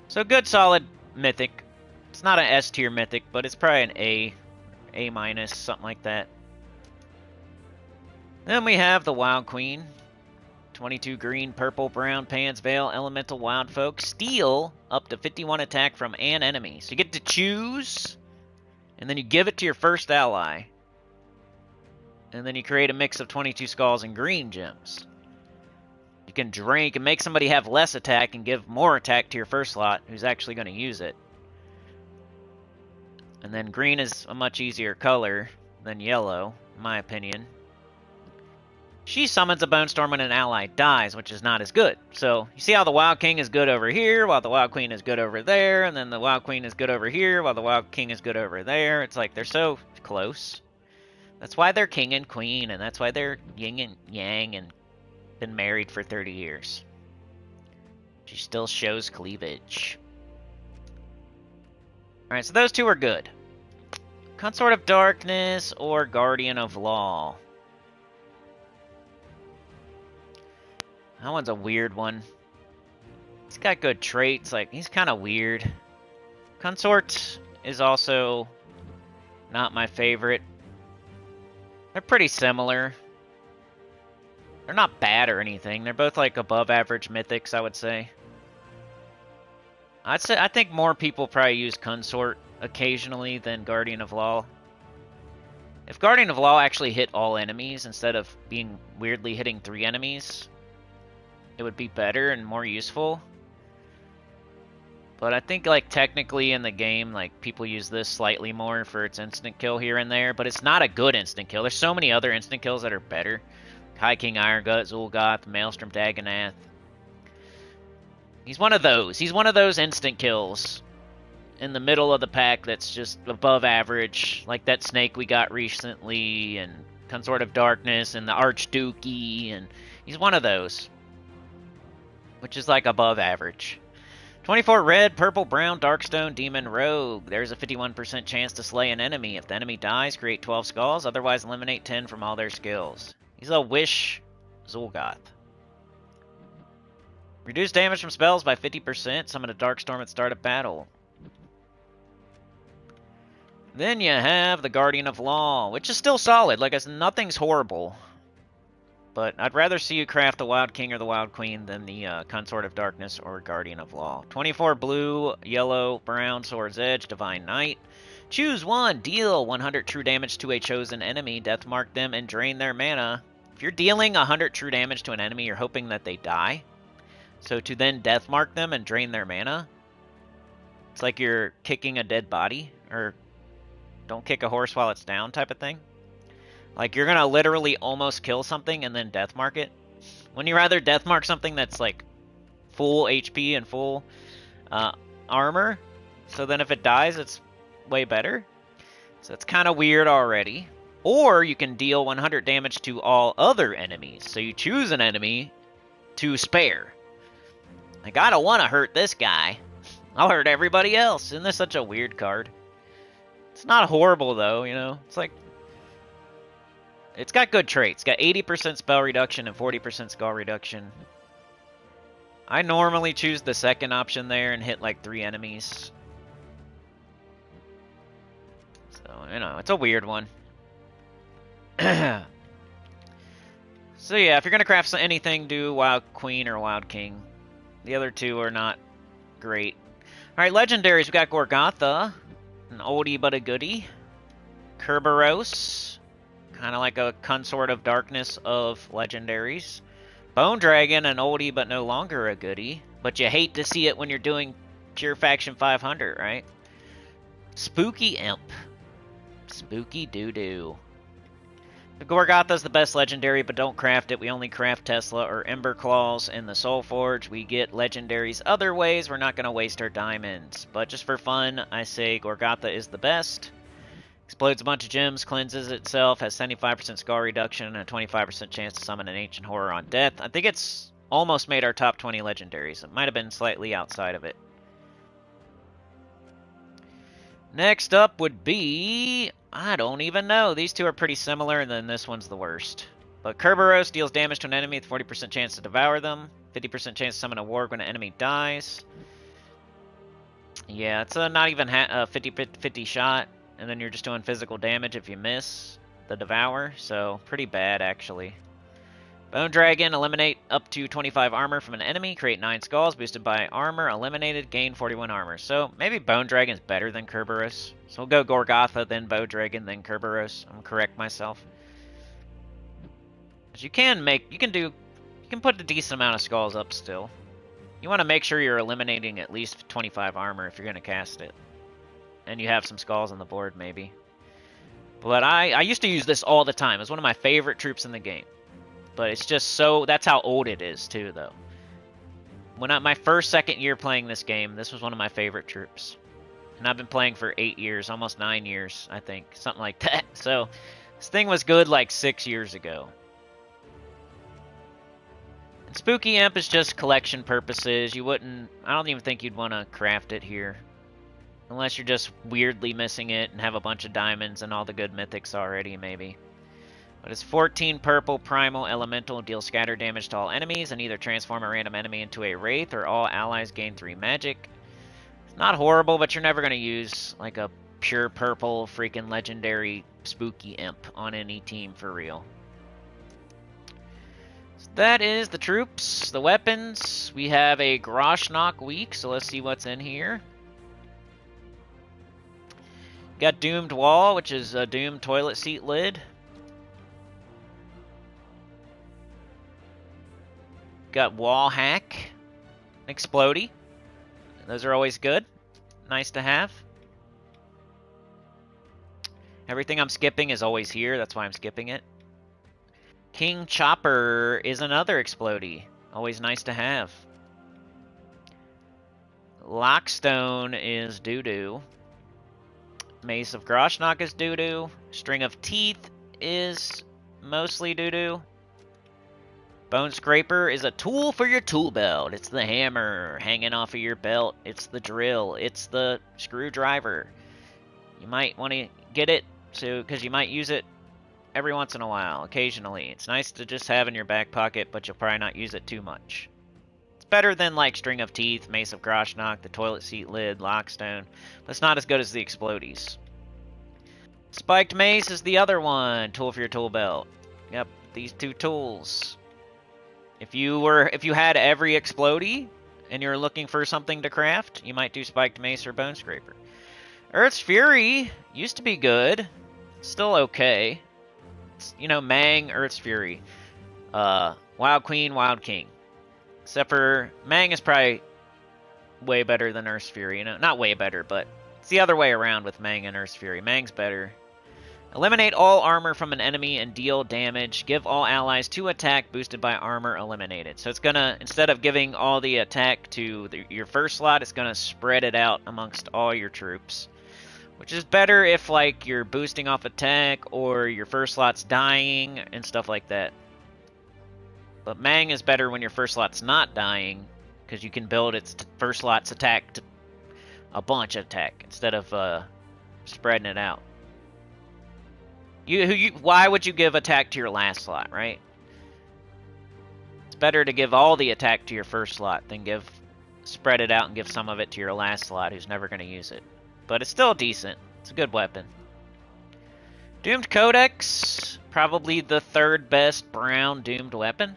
So good, solid mythic. It's not an S tier mythic, but it's probably an A minus, something like that. Then we have the Wild Queen. 22 green, purple, brown, Pan's Veil, Elemental, Wildfolk. Steal up to 51 attack from an enemy. So you get to choose, and then you give it to your first ally. And then you create a mix of 22 skulls and green gems. You can drink and make somebody have less attack and give more attack to your first slot who's actually going to use it. And then green is a much easier color than yellow, in my opinion. She summons a Bone Storm when an ally dies, which is not as good. So, you see how the Wild King is good over here, while the Wild Queen is good over there, and then the Wild Queen is good over here, while the Wild King is good over there. It's like, they're so close. That's why they're king and queen, and that's why they're yin and yang and been married for 30 years. She still shows cleavage. Alright, so those two are good. Consort of Darkness or Guardian of Law. That one's a weird one. He's got good traits, like, he's kind of weird. Consort is also not my favorite. They're pretty similar. They're not bad or anything. They're both, like, above average mythics, I would say. I think more people probably use Consort occasionally than Guardian of Law. If Guardian of Law actually hit all enemies instead of being weirdly hitting 3 enemies, it would be better and more useful. But I think, like, technically in the game, like, people use this slightly more for its instant kill here and there, but it's not a good instant kill. There's so many other instant kills that are better. High King Irongut, Zul'Goth, Maelstrom Dagonath. He's one of those. He's one of those instant kills in the middle of the pack that's just above average, like that snake we got recently, and Consort of Darkness, and the Archdukey, and he's one of those, which is like above average. 24 red, purple, brown, darkstone, demon, rogue. There's a 51% chance to slay an enemy. If the enemy dies, create 12 skulls. Otherwise, eliminate 10 from all their skills. He's a Wish Zul'Goth. Reduce damage from spells by 50%. Summon a Darkstorm at start of battle. Then you have the Guardian of Law, which is still solid. Like, nothing's horrible. But I'd rather see you craft the Wild King or the Wild Queen than the Consort of Darkness or Guardian of Law. 24 blue, yellow, brown, Sword's Edge, Divine Knight. Choose one. Deal 100 true damage to a chosen enemy. Deathmark them and drain their mana. If you're dealing 100 true damage to an enemy, you're hoping that they die. So to then deathmark them and drain their mana, it's like you're kicking a dead body. Or don't kick a horse while it's down type of thing. Like, you're gonna literally almost kill something and then deathmark it. Wouldn't you rather deathmark something that's, like, full HP and full armor? So then if it dies, it's way better. So it's kind of weird already. Or you can deal 100 damage to all other enemies. So you choose an enemy to spare. Like, I don't want to hurt this guy. I'll hurt everybody else. Isn't this such a weird card? It's not horrible, though, you know? It's like... It's got good traits. It's got 80% spell reduction and 40% skull reduction. I normally choose the second option there and hit like 3 enemies. So, you know, it's a weird one. So yeah, if you're going to craft anything, do Wild Queen or Wild King. The other two are not great. Alright, legendaries. We got Gorgotha, an oldie but a goodie. Kerberos. Kind of like a Consort of Darkness of legendaries. Bone Dragon, an oldie but no longer a goodie. But you hate to see it when you're doing Pure Faction 500, right? Spooky Imp. Spooky doo-doo. The Gorgotha's the best legendary, but don't craft it. We only craft Tesla or Ember Claws in the Soul Forge. We get legendaries other ways. We're not going to waste our diamonds. But just for fun, I say Gorgotha is the best. Explodes a bunch of gems, cleanses itself, has 75% skull reduction, and a 25% chance to summon an ancient horror on death. I think it's almost made our top 20 legendaries. It might have been slightly outside of it. Next up would be... I don't even know. These two are pretty similar, and then this one's the worst. But Kerberos deals damage to an enemy with 40% chance to devour them. 50% chance to summon a warg when an enemy dies. Yeah, it's not even a 50-50 shot. And then you're just doing physical damage if you miss the Devour. So, pretty bad, actually. Bone Dragon, eliminate up to 25 armor from an enemy. Create 9 skulls, boosted by armor. Eliminated, gain 41 armor. So, maybe Bone Dragon's better than Kerberos. So, we'll go Gorgotha, then Bone Dragon, then Kerberos. I'm gonna correct myself. But you can put a decent amount of skulls up still. You want to make sure you're eliminating at least 25 armor if you're going to cast it. And you have some skulls on the board, maybe. But I used to use this all the time. It's one of my favorite troops in the game. But it's just so... That's how old it is, too, though. My second year playing this game, this was one of my favorite troops. And I've been playing for 8 years, almost 9 years, I think. Something like that. So, this thing was good like 6 years ago. And Spooky Imp is just collection purposes. I don't even think you'd want to craft it here. Unless you're just weirdly missing it and have a bunch of diamonds and all the good mythics already, maybe. But it's 14 purple, primal, elemental, deals scatter damage to all enemies, and either transform a random enemy into a wraith, or all allies gain 3 magic. It's not horrible, but you're never going to use like a pure purple freaking legendary spooky imp on any team for real. So that is the troops. The weapons. We have a Grosh-Nak week, so let's see what's in here. Got Doomed Wall, which is a Doomed toilet seat lid. Got Wall Hack, Explodey. Those are always good. Nice to have. Everything I'm skipping is always here, that's why I'm skipping it. King Chopper is another Explodey. Always nice to have. Lockstone is doo-doo. Mace of Grosh-Nak is doo-doo. String of Teeth is mostly doo-doo. Bone Scraper is a tool for your tool belt. It's the hammer hanging off of your belt. It's the drill. It's the screwdriver. You might want to get it because you might use it every once in a while, occasionally. It's nice to just have in your back pocket, but you'll probably not use it too much. It's better than like String of Teeth, Mace of Grosh-Nak, the toilet seat lid, Lockstone, but it's not as good as the Explodies. Spiked Mace is the other one, tool for your tool belt. Yep, these two tools. If you had every Explodie and you're looking for something to craft, you might do Spiked Mace or Bone Scraper. Earth's Fury used to be good. Still okay. It's, you know, Mang, Earth's Fury. Wild Queen, Wild King. Except for Mang is probably way better than Earth's Fury. You know, not way better, but it's the other way around with Mang and Earth's Fury. Mang's better. Eliminate all armor from an enemy and deal damage. Give all allies 2 attack boosted by armor eliminated. So it's gonna, instead of giving all the attack to your first slot, it's gonna spread it out amongst all your troops. Which is better if like you're boosting off attack or your first slot's dying and stuff like that. But Mang is better when your first slot's not dying, because you can build its first slot's attack to a bunch of attack instead of spreading it out. Why would you give attack to your last slot, right? It's better to give all the attack to your first slot than spread it out and give some of it to your last slot who's never going to use it. But it's still decent. It's a good weapon. Doomed Codex, probably the 3rd best brown Doomed weapon.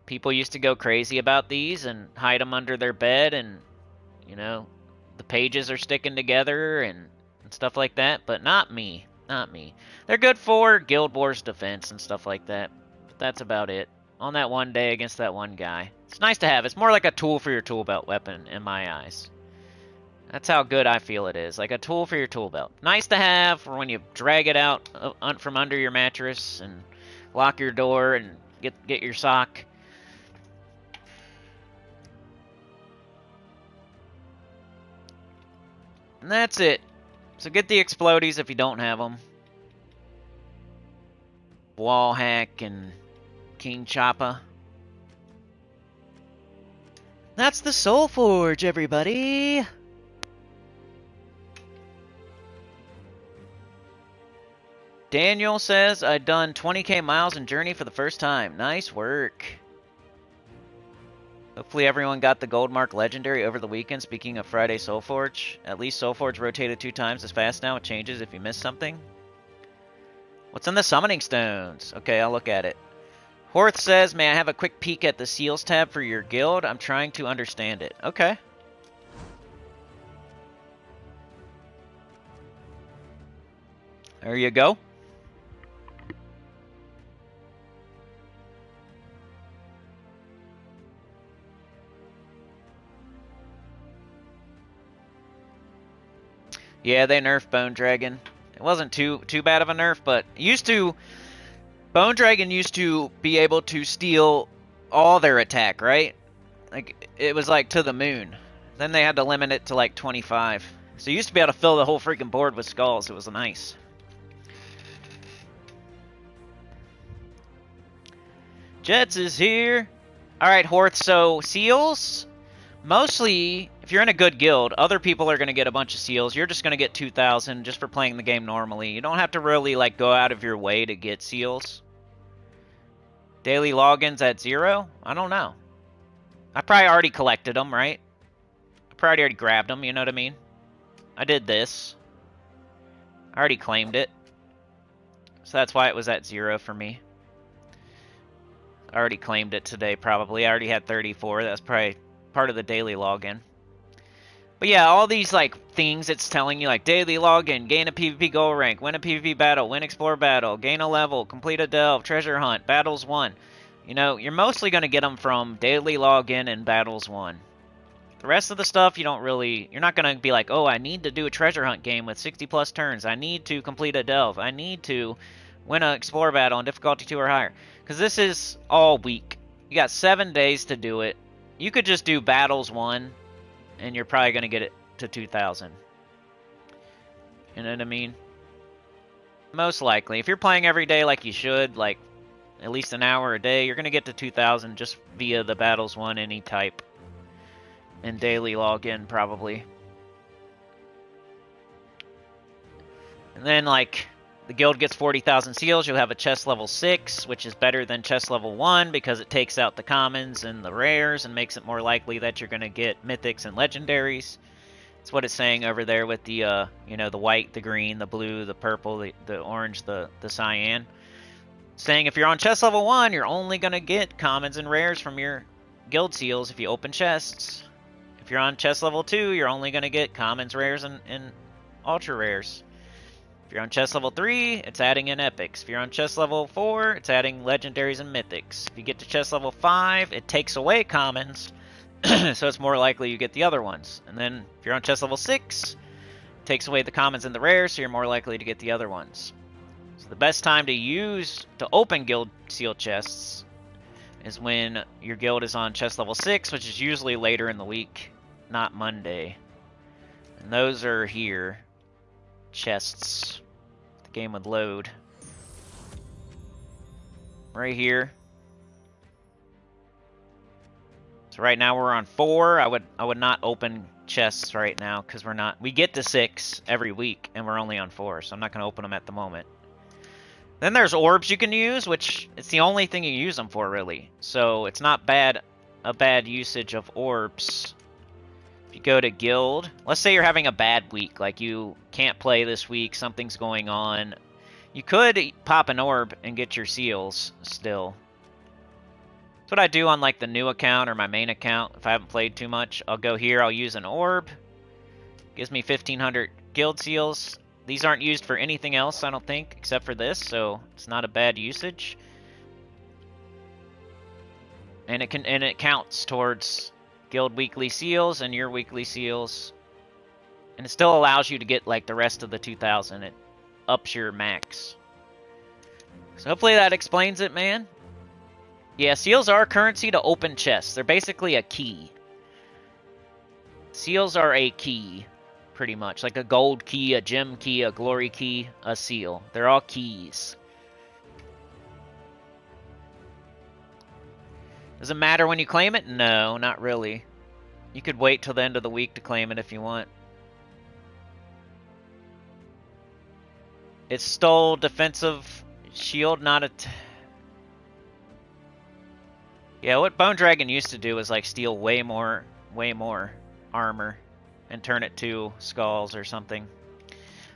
People used to go crazy about these and hide them under their bed, and, you know, the pages are sticking together and stuff like that, but not me. Not me. They're good for Guild Wars defense and stuff like that, but that's about it. On that one day against that one guy. It's nice to have. It's more like a tool for your tool belt weapon in my eyes. That's how good I feel it is. Like a tool for your tool belt. Nice to have for when you drag it out from under your mattress and lock your door and get your sock. And that's it. So get the Explodies if you don't have them. Wall Hack and King Choppa. That's the Soul Forge, everybody! Daniel says, I've done 20k miles in Journey for the first time. Nice work. Hopefully everyone got the Gold Mark Legendary over the weekend. Speaking of Friday Soul Forge, at least Soul Forge rotated 2 times as fast now. It changes if you miss something. What's in the Summoning Stones? Okay, I'll look at it. Horth says, may I have a quick peek at the Seals tab for your guild? I'm trying to understand it. Okay. There you go. Yeah, they nerfed Bone Dragon. It wasn't too bad of a nerf, but Bone Dragon used to be able to steal all their attack, right? Like, it was like to the moon. Then they had to limit it to like 25. So you used to be able to fill the whole freaking board with skulls. It was nice. Jets is here. Alright, Horth, so seals? Mostly, if you're in a good guild, other people are going to get a bunch of seals. You're just going to get 2,000 just for playing the game normally. You don't have to really like go out of your way to get seals. Daily logins at 0? I don't know. I probably already collected them, right? I probably already grabbed them, you know what I mean? I did this. I already claimed it. So that's why it was at 0 for me. I already claimed it today, probably. I already had 34. That's probably part of the daily login. But yeah, all these like things it's telling you, like daily login, gain a PvP gold rank, win a PvP battle, win explore battle, gain a level, complete a delve, treasure hunt, battles won. You know, you're mostly going to get them from daily login and battles won. The rest of the stuff, you're not going to be like, oh, I need to do a treasure hunt game with 60 plus turns. I need to complete a delve. I need to win an explore battle on difficulty 2 or higher. Because this is all week. You got 7 days to do it. You could just do battles won, and you're probably going to get it to 2,000. You know what I mean? Most likely. If you're playing every day like you should, like at least an hour a day, you're going to get to 2,000 just via the battles won any type. And daily login, probably. And then, like, the guild gets 40,000 seals, you'll have a chest level 6, which is better than chest level 1 because it takes out the commons and the rares and makes it more likely that you're going to get mythics and legendaries. That's what it's saying over there with the, you know, the white, the green, the blue, the purple, the orange, the cyan. Saying if you're on chest level 1, you're only going to get commons and rares from your guild seals if you open chests. If you're on chest level 2, you're only going to get commons, rares, and ultra rares. If you're on chest level 3, it's adding in epics. If you're on chest level 4, it's adding legendaries and mythics. If you get to chest level 5, it takes away commons, so it's more likely you get the other ones. And then if you're on chest level 6, it takes away the commons and the rares, so you're more likely to get the other ones. So the best time to open guild seal chests is when your guild is on chest level 6, which is usually later in the week, not Monday. And those are here. Chests. The game would load. Right here. So right now we're on 4. I would not open chests right now because we get to 6 every week and we're only on 4, so I'm not going to open them at the moment. Then there's orbs you can use, which it's the only thing you use them for really. So it's not a bad usage of orbs. You go to guild, let's say you're having a bad week, like you can't play this week, something's going on. You could pop an orb and get your seals still. That's what I do on like the new account or my main account. If I haven't played too much, I'll go here, I'll use an orb. Gives me 1,500 guild seals. These aren't used for anything else, I don't think, except for this, so it's not a bad usage. And it counts towards guild weekly seals and your weekly seals, and it still allows you to get like the rest of the 2,000. It ups your max. So hopefully that explains it, man. Yeah, seals are currency to open chests. They're basically a key. Seals are a key, pretty much, like a gold key, a gem key, a glory key, a seal. They're all keys. Does it matter when you claim it? No, not really. You could wait till the end of the week to claim it if you want. It stole defensive shield, not a... Yeah, what Bone Dragon used to do was like steal way more armor and turn it to skulls or something.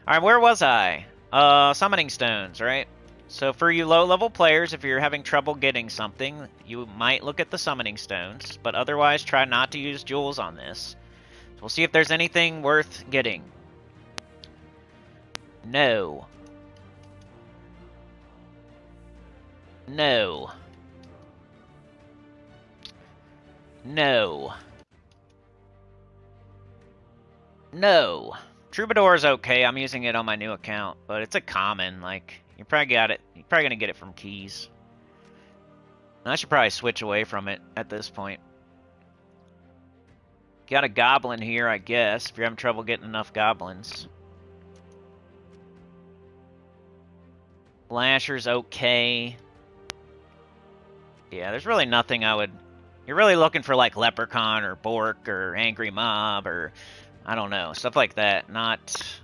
Alright, where was I? Summoning stones, right? So for you low-level players, if you're having trouble getting something, you might look at the summoning stones, but otherwise try not to use jewels on this. So we'll see if there's anything worth getting. No. No. No. No. Troubadour is okay. I'm using it on my new account, but it's a common. Like, you probably got it. You're probably gonna get it from keys. And I should probably switch away from it at this point. Got a goblin here, I guess, if you're having trouble getting enough goblins. Lasher's okay. Yeah, there's really nothing I would... You're really looking for, like, Leprechaun or Bork or Angry Mob or... I don't know, stuff like that. Not...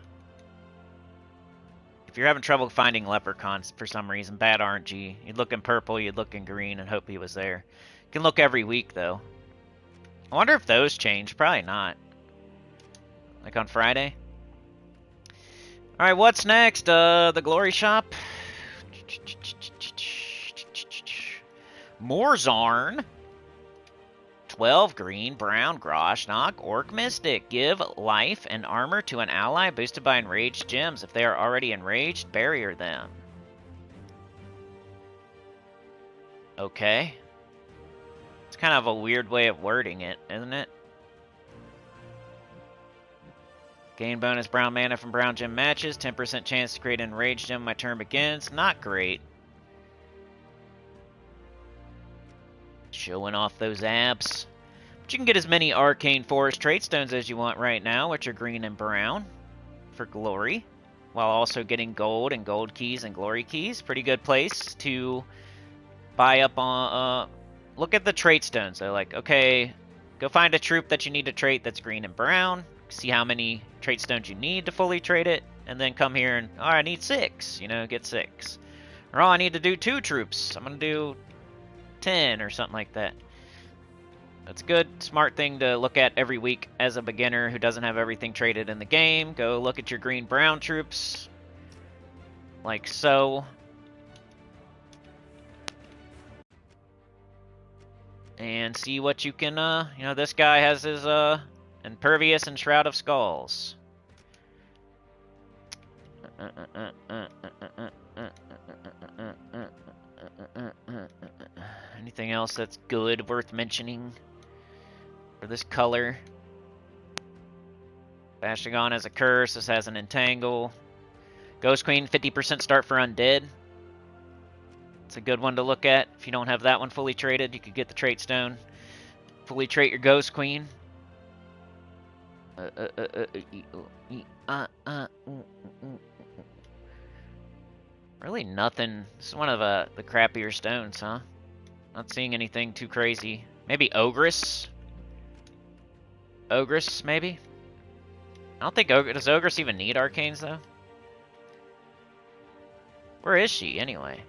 If you're having trouble finding Leprechauns for some reason, bad RNG. You'd look in purple, you'd look in green, and hope he was there. You can look every week, though. I wonder if those change. Probably not. Like on Friday? Alright, what's next? The Glory Shop. Morzarn. 12 green, brown, Grosh-Nak, Orc Mystic. Give life and armor to an ally boosted by enraged gems. If they are already enraged, barrier them. Okay. It's kind of a weird way of wording it, isn't it? Gain bonus brown mana from brown gem matches. 10% chance to create an enraged gem when my turn begins. Not great. Showing off those abs. But you can get as many Arcane Forest Trait Stones as you want right now, which are green and brown, for glory, while also getting gold and gold keys and glory keys. Pretty good place to buy up on, look at the trait stones. They're like, okay, go find a troop that you need to trait that's green and brown. See how many trait stones you need to fully trait it, and then come here and, I need 6, you know, get 6. Or, I need to do 2 troops. I'm going to do 10 or something like that. That's a good, smart thing to look at every week as a beginner who doesn't have everything traded in the game. Go look at your green-brown troops, like so. And see what you can, you know, this guy has his, Impervious and Shroud of Skulls. Anything else that's good, worth mentioning? For this color. Bashagon has a curse. This has an entangle. Ghost Queen, 50% start for undead. It's a good one to look at. If you don't have that one fully traded, you could get the trait stone. Fully trait your Ghost Queen. Really nothing. This is one of the crappier stones, huh? Not seeing anything too crazy. Maybe Ogress? Ogress, maybe? I don't think does Ogress even need arcanes, though? Where is she, anyway?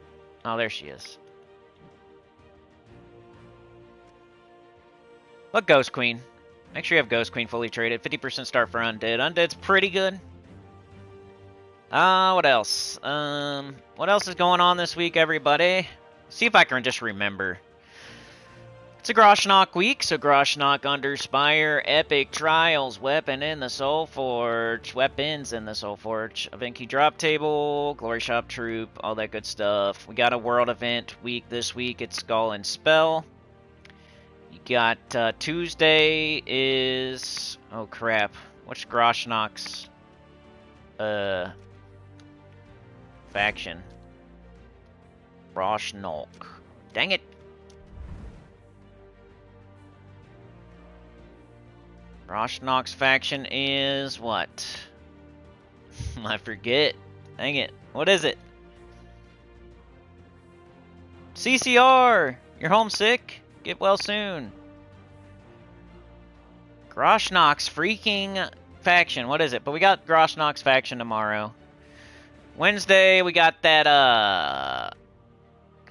Oh, there she is. Look, Ghost Queen. Make sure you have Ghost Queen fully traded. 50% start for Undead. Undead's pretty good. What else? What else is going on this week, everybody? See if I can just remember. It's a Grosh-Nak week, so Grosh-Nak under Spire, Epic Trials, Weapon in the Soul Forge, Weapons in the Soul Forge, Event Key Drop Table, Glory Shop Troop, all that good stuff. We got a World Event week this week. It's Skull and Spell. You got Tuesday is... oh, crap. What's Grosh-Nak's faction? Grosh-Nak. Dang it. Grosh-Nak's faction is what? I forget. Dang it. What is it? CCR! You're homesick? Get well soon. Grosh-Nak's freaking faction. What is it? But we got Grosh-Nak's faction tomorrow. Wednesday, we got that, God,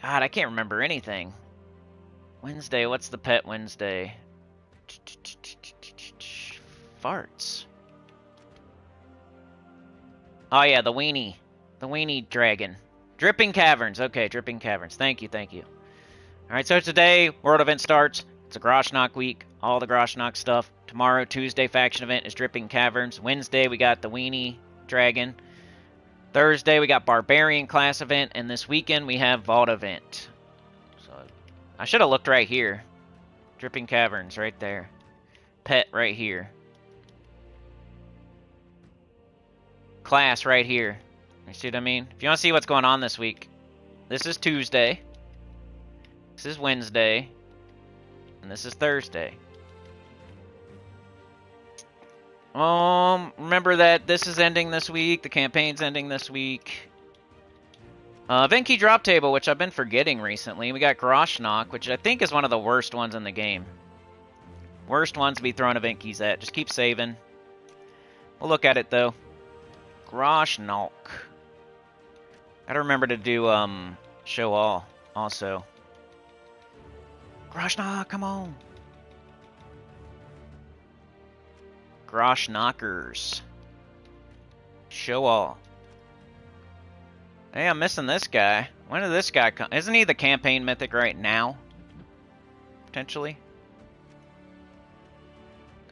I can't remember anything. Wednesday, what's the pet Wednesday? Farts. Oh yeah, the weenie. The weenie dragon. Dripping Caverns. Okay, Dripping Caverns. Thank you, thank you. Alright, so today, World Event starts. It's a Grosh-Nak week. All the Grosh-Nak stuff. Tomorrow, Tuesday, faction event is Dripping Caverns. Wednesday, we got the weenie dragon. Thursday, we got Barbarian class event. And this weekend, we have Vault event. So, I should have looked right here. Dripping Caverns, right there. Pet, right here. Class right here. You see what I mean? If you want to see what's going on this week, this is Tuesday, this is Wednesday, and this is Thursday. Remember that this is ending this week, the campaign's ending this week. Event Key Drop Table, which I've been forgetting recently. We got Grosh-Nak, which I think is one of the worst ones in the game. Worst ones to be throwing event keys at. Just keep saving. We'll look at it, though. Grosh-Nak. Gotta remember to do, show all, also. Grosh-Nak, come on! Grosh-Knockers. Show all. Hey, I'm missing this guy. When did this guy come? Isn't he the campaign mythic right now? Potentially.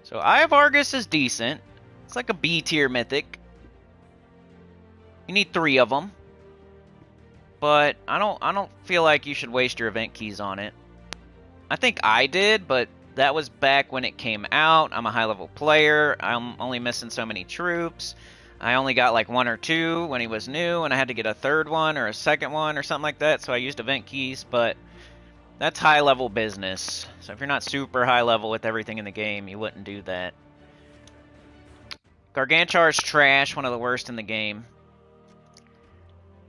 So, Eye of Argus is decent. It's like a B tier mythic. You need 3 of them. But I don't feel like you should waste your event keys on it. I think I did, but that was back when it came out. I'm a high level player. I'm only missing so many troops. I only got like 1 or 2 when he was new, and I had to get a 3rd one or a 2nd one or something like that, so I used event keys, but that's high level business. So if you're not super high level with everything in the game, you wouldn't do that. Garganchar's trash, one of the worst in the game.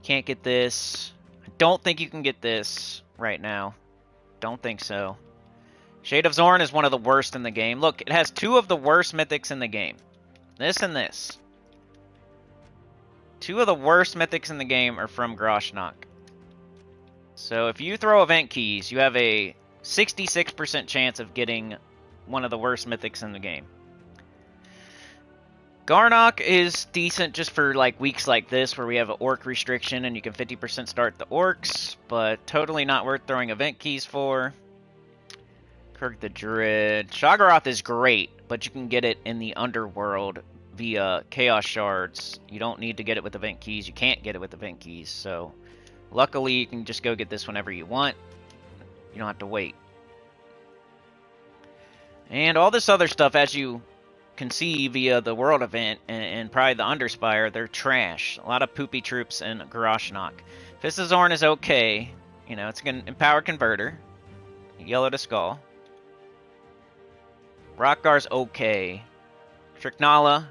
Can't get this. I don't think you can get this. right now. Don't think so. Shade of Zorn is one of the worst in the game. Look, it has two of the worst mythics in the game. This and this. Two of the worst mythics in the game are from Grosh-Nak. So if you throw event keys, you have a 66% chance of getting one of the worst mythics in the game. Garnock is decent just for like weeks like this where we have an orc restriction and you can 50% start the orcs, but totally not worth throwing event keys for. Kirk the Druid. Shoggoth is great, but you can get it in the underworld via Chaos Shards. You don't need to get it with event keys. You can't get it with event keys, so luckily you can just go get this whenever you want. You don't have to wait. And all this other stuff, as you can see via the world event and probably the Underspire, they're trash. A lot of poopy troops and Grosh-Nak. Fist of Zorn is okay. You know, it's an Empower Converter. Yellow to Skull. Rockgar's okay. Tricknala.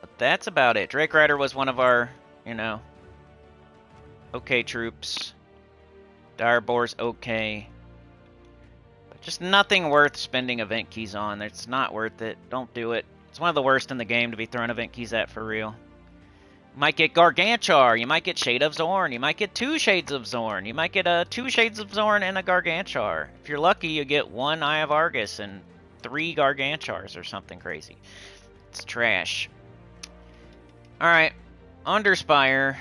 But that's about it. Drake Rider was one of our, you know, okay troops. Direboar's okay. But just nothing worth spending event keys on. It's not worth it. Don't do it. It's one of the worst in the game to be throwing event keys at for real. You might get Gargantuar. You might get Shade of Zorn. You might get 2 Shades of Zorn. You might get 2 Shades of Zorn and a Gargantuar. If you're lucky, you get 1 Eye of Argus and 3 Gargantuars or something crazy. It's trash. Alright. Underspire.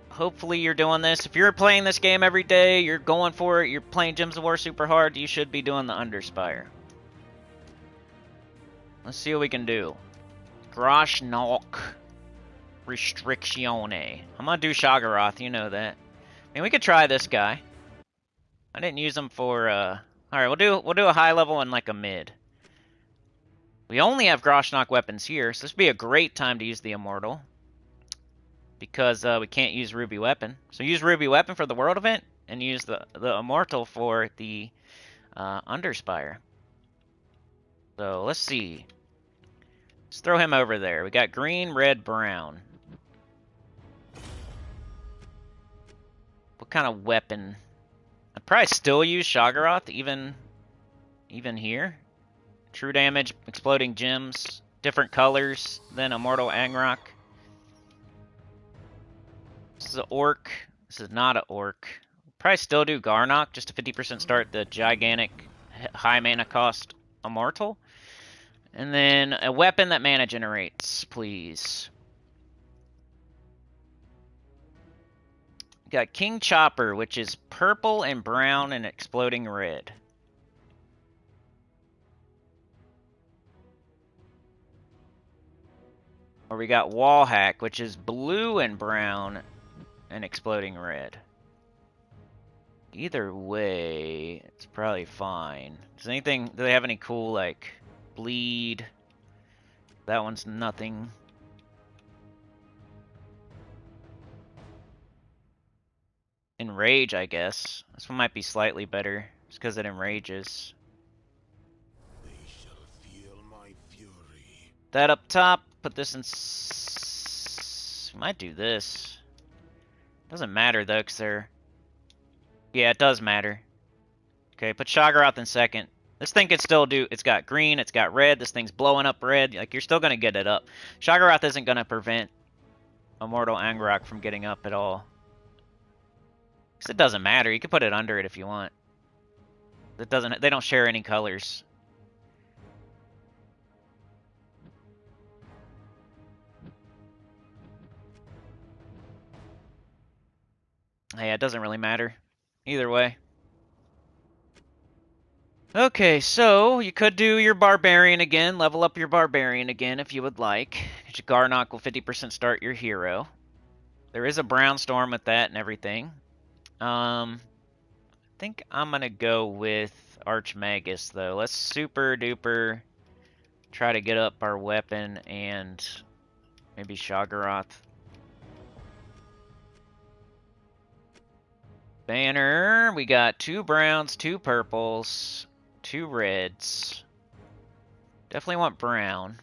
Hopefully you're doing this. If you're playing this game every day, you're going for it, you're playing Gems of War super hard, you should be doing the Underspire. Let's see what we can do. Grosh-Nak. Restrictione. I'm gonna do Shoggoth, you know that. I mean, we could try this guy. I didn't use him for, Alright, we'll do a high level and like a mid. We only have Grosh-Nak weapons here, so this would be a great time to use the Immortal. Because we can't use Ruby Weapon. So use Ruby Weapon for the World Event, and use the Immortal for the Underspire. So, let's see. Let's throw him over there. We got green, red, brown. What kind of weapon? I'd probably still use Shoggoth, even here. True damage, exploding gems, different colors than Immortal Angrok. This is an orc. This is not an orc. Probably still do Garnock, just a 50% start the gigantic high mana cost Immortal. And then a weapon that mana generates, please. Got King Chopper, which is purple and brown and exploding red. Or we got Wall Hack, which is blue and brown and exploding red. Either way, it's probably fine. Do they have any cool, like, bleed? That one's nothing. Enrage, I guess. This one might be slightly better, just because it enrages. They shall feel my fury. That up top, put this in... Might do this. Doesn't matter, though, because they're... Yeah, it does matter. Okay, put Shoggoth in second. This thing can still do... It's got green, it's got red, this thing's blowing up red. Like, you're still going to get it up. Shoggoth isn't going to prevent Immortal Angrok from getting up at all. Because it doesn't matter. You can put it under it if you want. It doesn't. They don't share any colors. Yeah, it doesn't really matter. Either way. Okay, so you could do your Barbarian again. Level up your Barbarian again if you would like. Garnock will 50% start your hero. There is a Brown Storm with that and everything. I think I'm gonna go with Archmagus though. Let's super duper try to get up our weapon and maybe Shoggoth. Banner, we got 2 browns, 2 purples, 2 reds. Definitely want brown.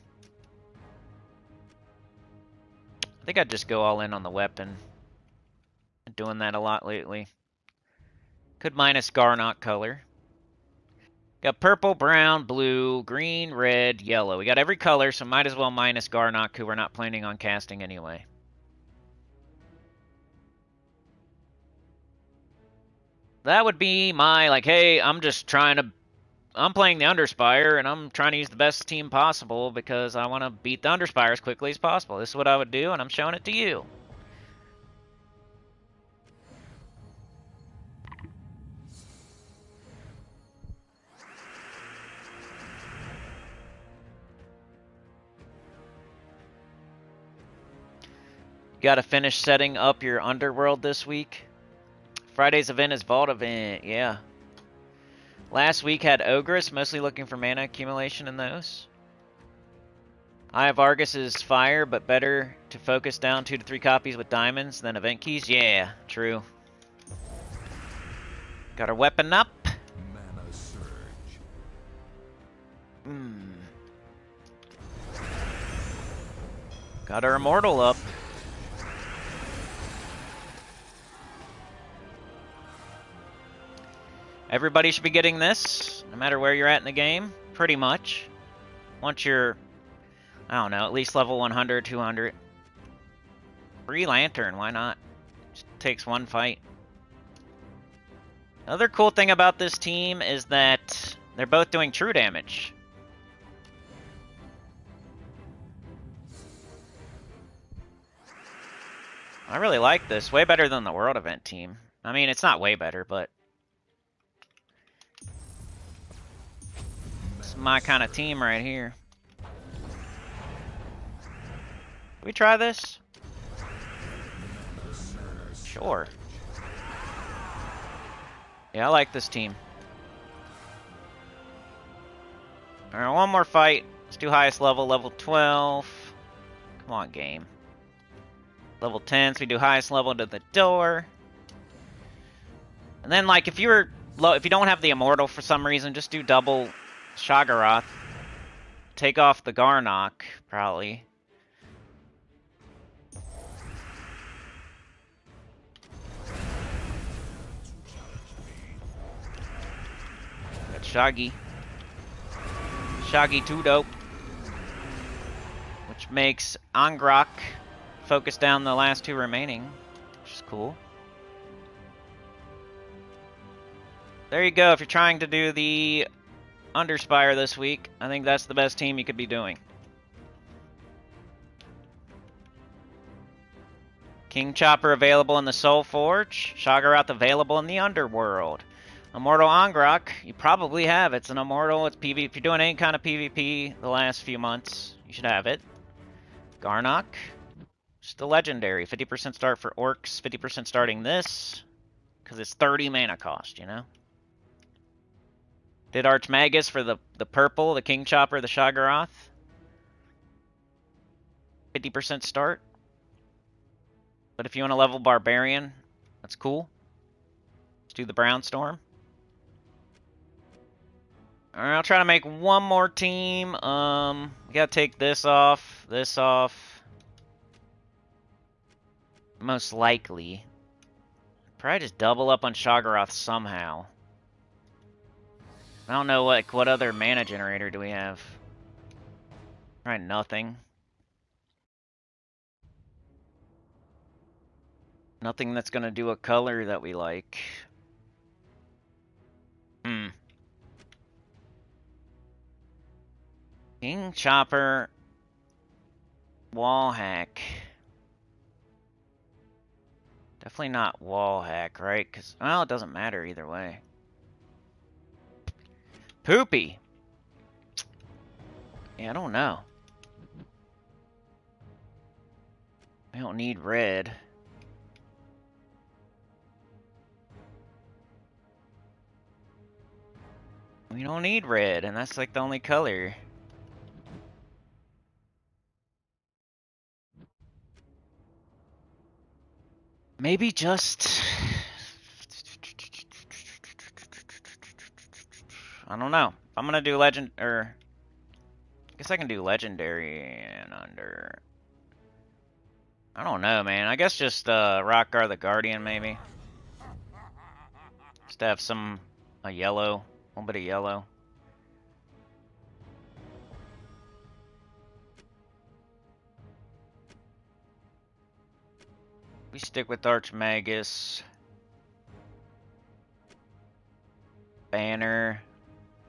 I think I'd just go all in on the weapon. Doing that a lot lately. Could minus Grosh-Nak color. Got purple, brown, blue, green, red, yellow. We got every color, so might as well minus Grosh-Nak, who we're not planning on casting anyway. That would be my, like, hey, I'm playing the Underspire, and I'm trying to use the best team possible because I want to beat the Underspire as quickly as possible. This is what I would do, and I'm showing it to you. Got to finish setting up your Underworld this week. Friday's event is Vault event, yeah. Last week had Ogress, mostly looking for mana accumulation in those. Eye of Argus is fire, but better to focus down 2 to 3 copies with diamonds than event keys. Yeah, true. Got our weapon up. Mana surge. Got our immortal up. Everybody should be getting this, no matter where you're at in the game, pretty much. Once you're, I don't know, at least level 100, 200. Free Lantern, why not? Just takes one fight. Another cool thing about this team is that they're both doing true damage. I really like this. Way better than the World Event team. I mean, it's not way better, but it's my kind of team right here. Can we try this? Sure. Yeah, I like this team. Alright, one more fight. Let's do highest level, level 12. Come on, game. Level 10, so we do highest level to the door. And then, like, if you don't have the Immortal for some reason, just do double Shaggorath. Take off the Grosh-Nak, probably. Got Shaggy. Shaggy 2 dope. Which makes Angrok focus down the last 2 remaining, which is cool. There you go. If you're trying to do the Underspire this week, I think that's the best team you could be doing. King Chopper available in the Soul Forge. Shaggorath available in the Underworld. Immortal Angrok, you probably have. It's an Immortal. It's PvP. If you're doing any kind of PvP the last few months, you should have it. Grosh-Nak. Just the legendary. 50% start for Orcs. 50% starting this. Because it's 30 mana cost, you know? Did Archmagus for the purple, the King Chopper, the Shaggorath. 50% start. But if you want to level Barbarian, that's cool. Let's do the Brown Storm. Alright, I'll try to make one more team. We gotta take this off, this off. Most likely. Probably just double up on Shaggorath somehow. I don't know what other mana generator do we have. Probably nothing. Nothing that's gonna do a color that we like. King Chopper. Wall hack. Definitely not wall hack, right? Because, well, it doesn't matter either way. Poopy. Yeah, I don't know. We don't need red. We don't need red, and that's like the only color. Maybe just... I don't know. I'm gonna do legend, or... I guess I can do legendary and under... I don't know, man. I guess just Rockgar the Guardian, maybe. Just to have a yellow, a little bit of yellow. We stick with Archmagus. Banner.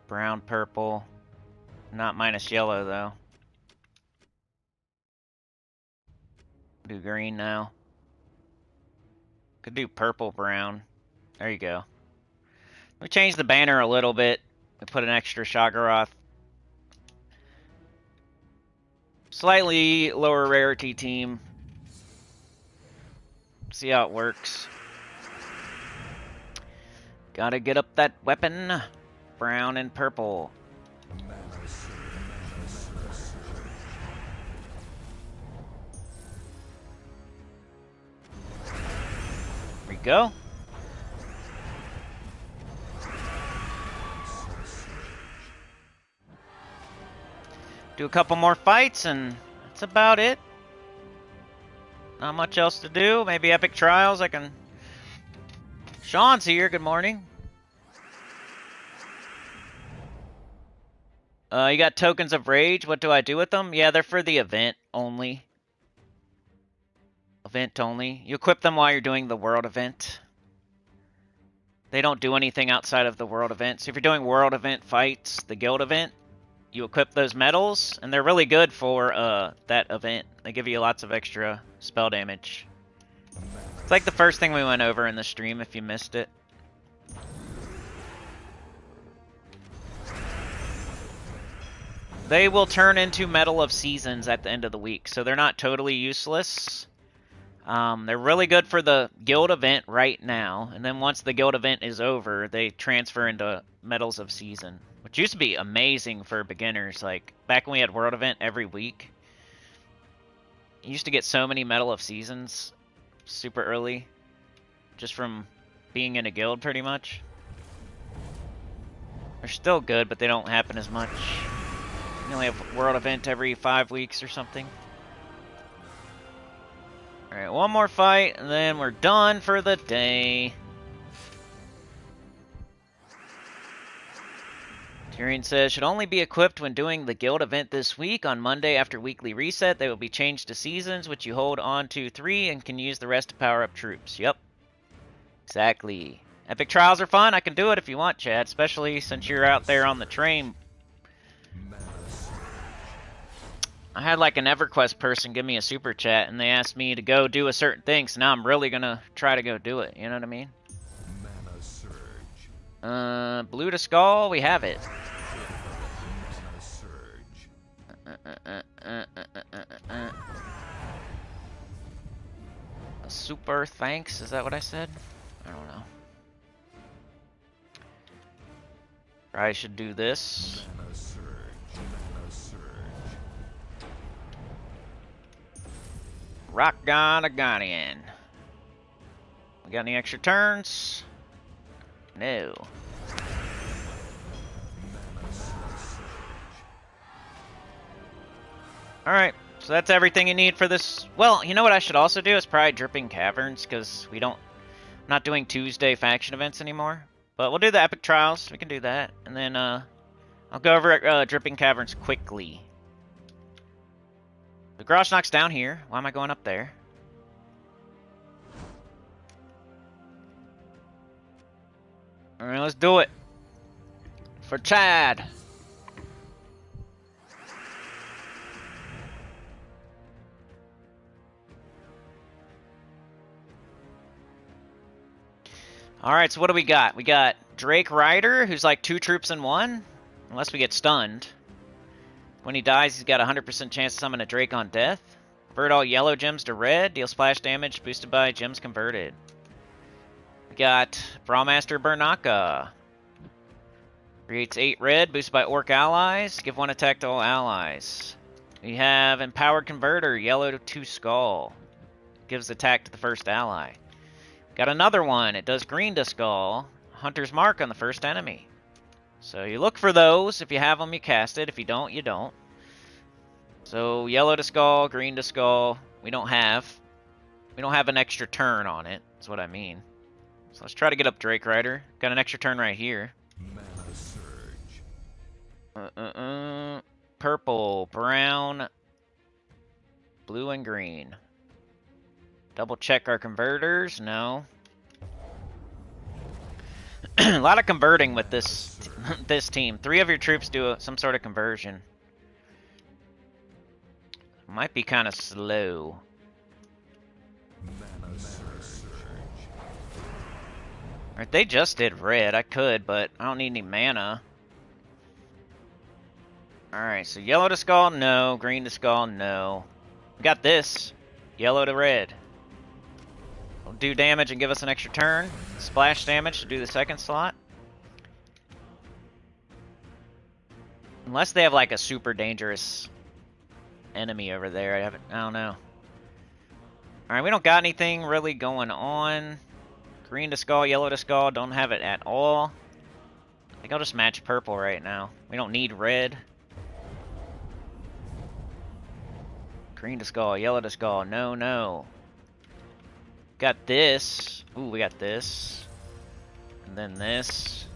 Brown, purple. Not minus yellow, though. Do green now. Could do purple, brown. There you go. We changed the banner a little bit. We put an extra Shagaroth. Slightly lower rarity team. See how it works. Gotta get up that weapon. Brown and purple. There we go. Do a couple more fights and that's about it. Not much else to do. Maybe epic trials. Sean's here. Good morning. You got tokens of rage. What do I do with them? Yeah, they're for the event only. Event only. You equip them while you're doing the world event. They don't do anything outside of the world event. So if you're doing world event fights, the guild event, you equip those medals, and they're really good for that event. They give you lots of extra spell damage. It's like the first thing we went over in the stream if you missed it. They will turn into Medal of Seasons at the end of the week, so they're not totally useless. They're really good for the guild event right now, and then once the guild event is over, they transfer into Medals of Season, which used to be amazing for beginners. Like, back when we had World Event every week, you used to get so many Medal of Seasons super early, just from being in a guild, pretty much. They're still good, but they don't happen as much. You only have World Event every 5 weeks or something. Alright, one more fight, and then we're done for the day. Tyrion says, should only be equipped when doing the guild event this week. On Monday after weekly reset, they will be changed to seasons, which you hold on to 3 and can use the rest to power up troops. Yep. Exactly. Epic trials are fun. I can do it if you want, Chad, especially since you're out there on the train. I had like an EverQuest person give me a super chat, and they asked me to go do a certain thing, so now I'm really gonna try to go do it, you know what I mean? Mana surge. Blue to Skull, we have it. Mana surge. A super thanks, is that what I said? I don't know. Probably should do this. Mana surge. Mana surge. Rock God, a Guardian. We got any extra turns? No. Alright, so that's everything you need for this. Well, you know what I should also do is probably Dripping Caverns, because I'm not doing Tuesday faction events anymore. But we'll do the Epic Trials, we can do that. And then I'll go over Dripping Caverns quickly. The Grosh-Nak's down here. Why am I going up there? Alright, let's do it. For Chad. Alright, so what do we got? We got Drake Rider, who's like 2 troops in 1. Unless we get stunned. When he dies, he's got a 100% chance to summon a Drake on death. Convert all yellow gems to red. Deal splash damage boosted by gems converted. We got Brawlmaster Bernaka. Creates 8 red, boosted by orc allies. Give 1 attack to all allies. We have Empowered Converter, yellow to Skull. Gives attack to the first ally. Got another one. It does green to Skull. Hunter's Mark on the first enemy. So you look for those. If you have them, you cast it. If you don't, you don't. So yellow to Skull, green to Skull, we don't have. We don't have an extra turn on it, is what I mean. So let's try to get up Drake Rider. Got an extra turn right here. Mana surge. Purple, brown, blue, and green. Double check our converters. No. A lot of converting with this this team. 3 of your troops do some sort of conversion. Might be kind of slow. Mana surge. Alright, they just did red. I could, but I don't need any mana. Alright, so yellow to skull, no. Green to skull, no. We got this. Yellow to red. Will do damage and give us an extra turn. Splash damage to do the second slot. Unless they have like a super dangerous enemy over there. I don't know. Alright, we don't got anything really going on. Green to skull, yellow to skull, don't have it at all. I think I'll just match purple right now. We don't need red. Green to skull, yellow to skull, no, no. Got this. Ooh, we got this. And then this.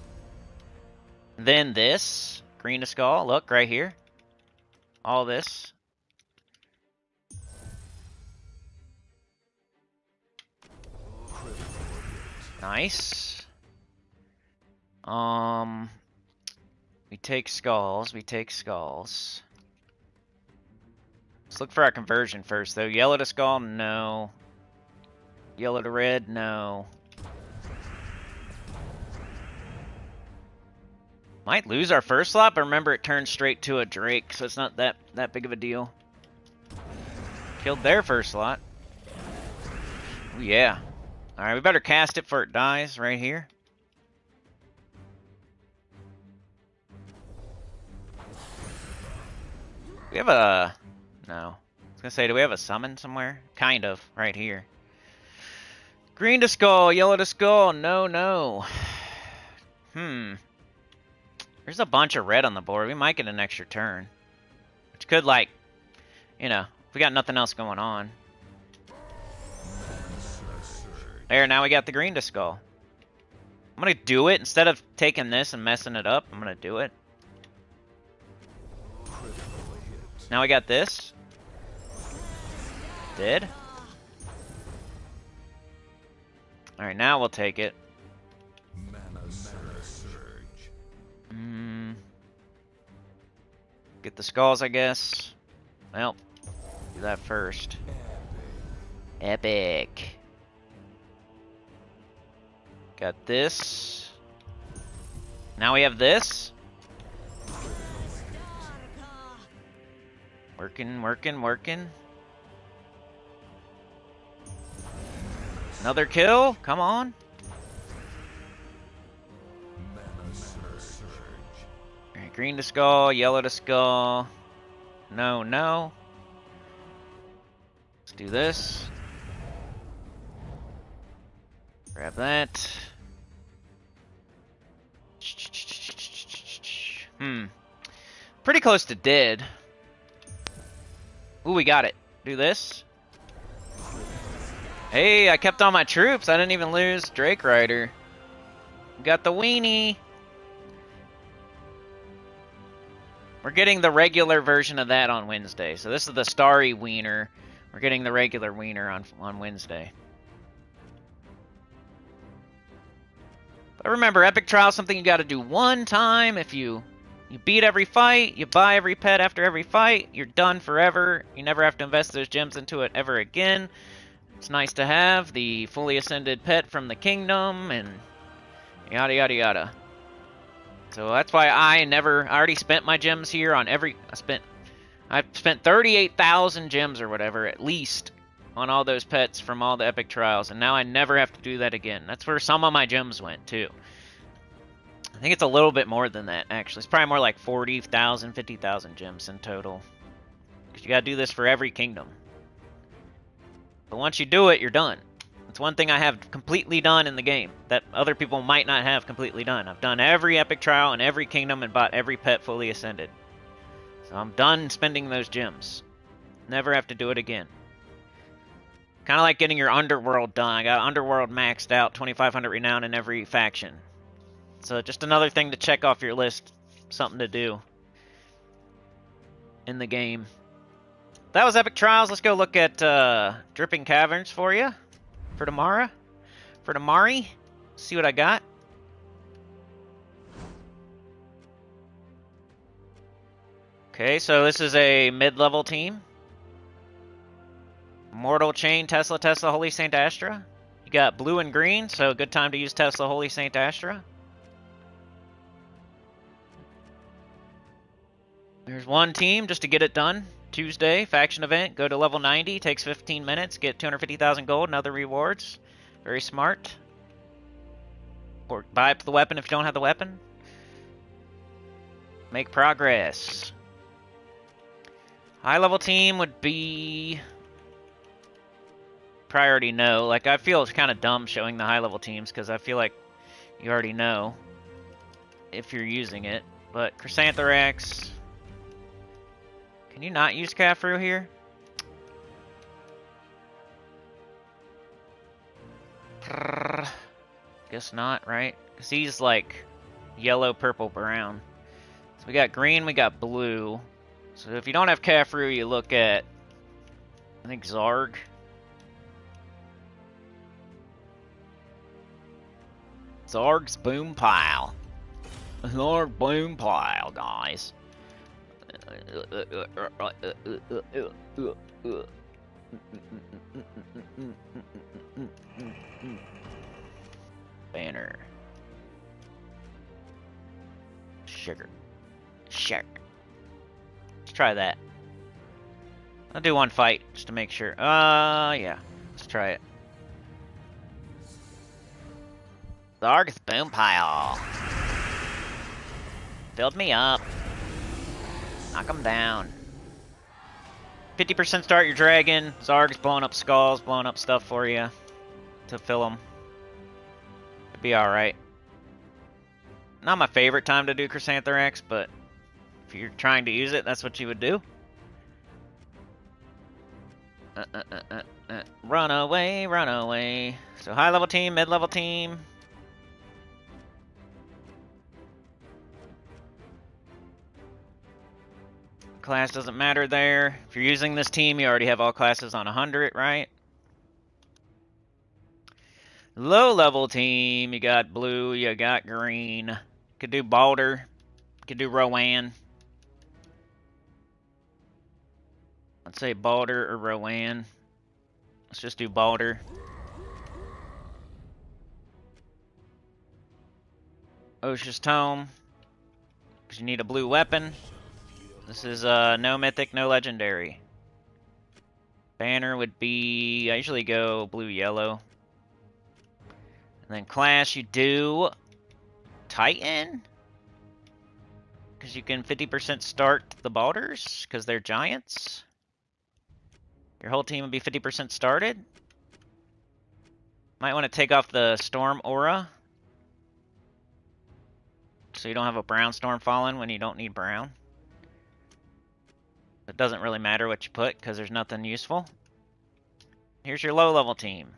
Then this. Green to skull, look, right here. All this. Nice. We take skulls, we take skulls. Let's look for our conversion first, though. Yellow to skull, no. Yellow to red, no. Might lose our first slot, but remember it turns straight to a Drake, so it's not that big of a deal. Killed their first slot. Ooh, yeah. Alright, we better cast it before it dies right here. We have a... No. I was gonna say, do we have a summon somewhere? Kind of, right here. Green to skull, yellow to skull, no, no. There's a bunch of red on the board. We might get an extra turn. Which could, like, you know, if we got nothing else going on. There, now we got the green to skull. I'm gonna do it. Instead of taking this and messing it up, I'm gonna do it. Now we got this. Did. Alright, now we'll take it. Mana surge. Get the skulls, I guess. Well, do that first. Epic. Got this. Now we have this. Working, working, working. Another kill? Come on. Alright, green to skull, yellow to skull. No, no. Let's do this. Grab that. Pretty close to dead. Ooh, we got it. Do this. Hey, I kept all my troops. I didn't even lose Drake Rider. Got the weenie. We're getting the regular version of that on Wednesday. So this is the Starry Wiener. We're getting the regular Wiener on Wednesday. But remember, Epic Trial is something you got to do one time. If you beat every fight, you buy every pet after every fight, you're done forever. You never have to invest those gems into it ever again. It's nice to have the fully ascended pet from the kingdom and yada yada yada. So that's why I already spent my gems here on every, I've spent 38,000 gems or whatever at least on all those pets from all the epic trials, and now I never have to do that again. That's where some of my gems went too. I think it's a little bit more than that actually. It's probably more like 40,000, 50,000 gems in total. Because you gotta do this for every kingdom. But once you do it, you're done. It's one thing I have completely done in the game that other people might not have completely done. I've done every epic trial in every kingdom and bought every pet fully ascended. So I'm done spending those gems. Never have to do it again. Kind of like getting your Underworld done. I got Underworld maxed out, 2,500 renown in every faction. So just another thing to check off your list. Something to do in the game. That was Epic Trials. Let's go look at Dripping Caverns for you. For tomorrow. For tomorrow. See what I got. Okay, so this is a mid-level team. Mortal Chain, Tesla, Holy Saint Astra. You got blue and green, so good time to use Tesla, Holy Saint Astra. There's one team just to get it done. Tuesday, faction event. Go to level 90, takes 15 minutes, get 250,000 gold and other rewards. Very smart. Or buy up the weapon if you don't have the weapon. Make progress. High level team would be... Probably already know. Like, I feel it's kind of dumb showing the high level teams because I feel like you already know if you're using it. But Chrysantherax... Can you not use Caffrey here? Guess not, right? Because he's like yellow, purple, brown. So we got green, we got blue. So if you don't have Caffrey, you look at, I think, Zarg. Zarg's Boom Pile. Zarg Boom Pile, guys. Banner. Sugar. Let's try that. I'll do one fight just to make sure. Yeah. Let's try it. Zarg's Boom Pile. Filled me up. Knock him down. 50% start your dragon. Zarg's blowing up skulls, blowing up stuff for you to fill them. It'd be alright. Not my favorite time to do Chrysantherax, but if you're trying to use it, that's what you would do. Run away, run away. So high level team, mid level team. Class doesn't matter there. If you're using this team, you already have all classes on 100, right? Low level team, you got blue, you got green. Could do Balder, could do Rowan. Let's say Balder or Rowan. Let's just do Balder. Osha's Tome, because you need a blue weapon. This is no mythic, no legendary. Banner would be, I usually go blue-yellow. And then class, you do Titan. Because you can 50% start the Balders, because they're giants. Your whole team would be 50% started. Might want to take off the Storm Aura. So you don't have a brown Storm Fallen when you don't need brown. It doesn't really matter what you put because there's nothing useful. Here's your low level team.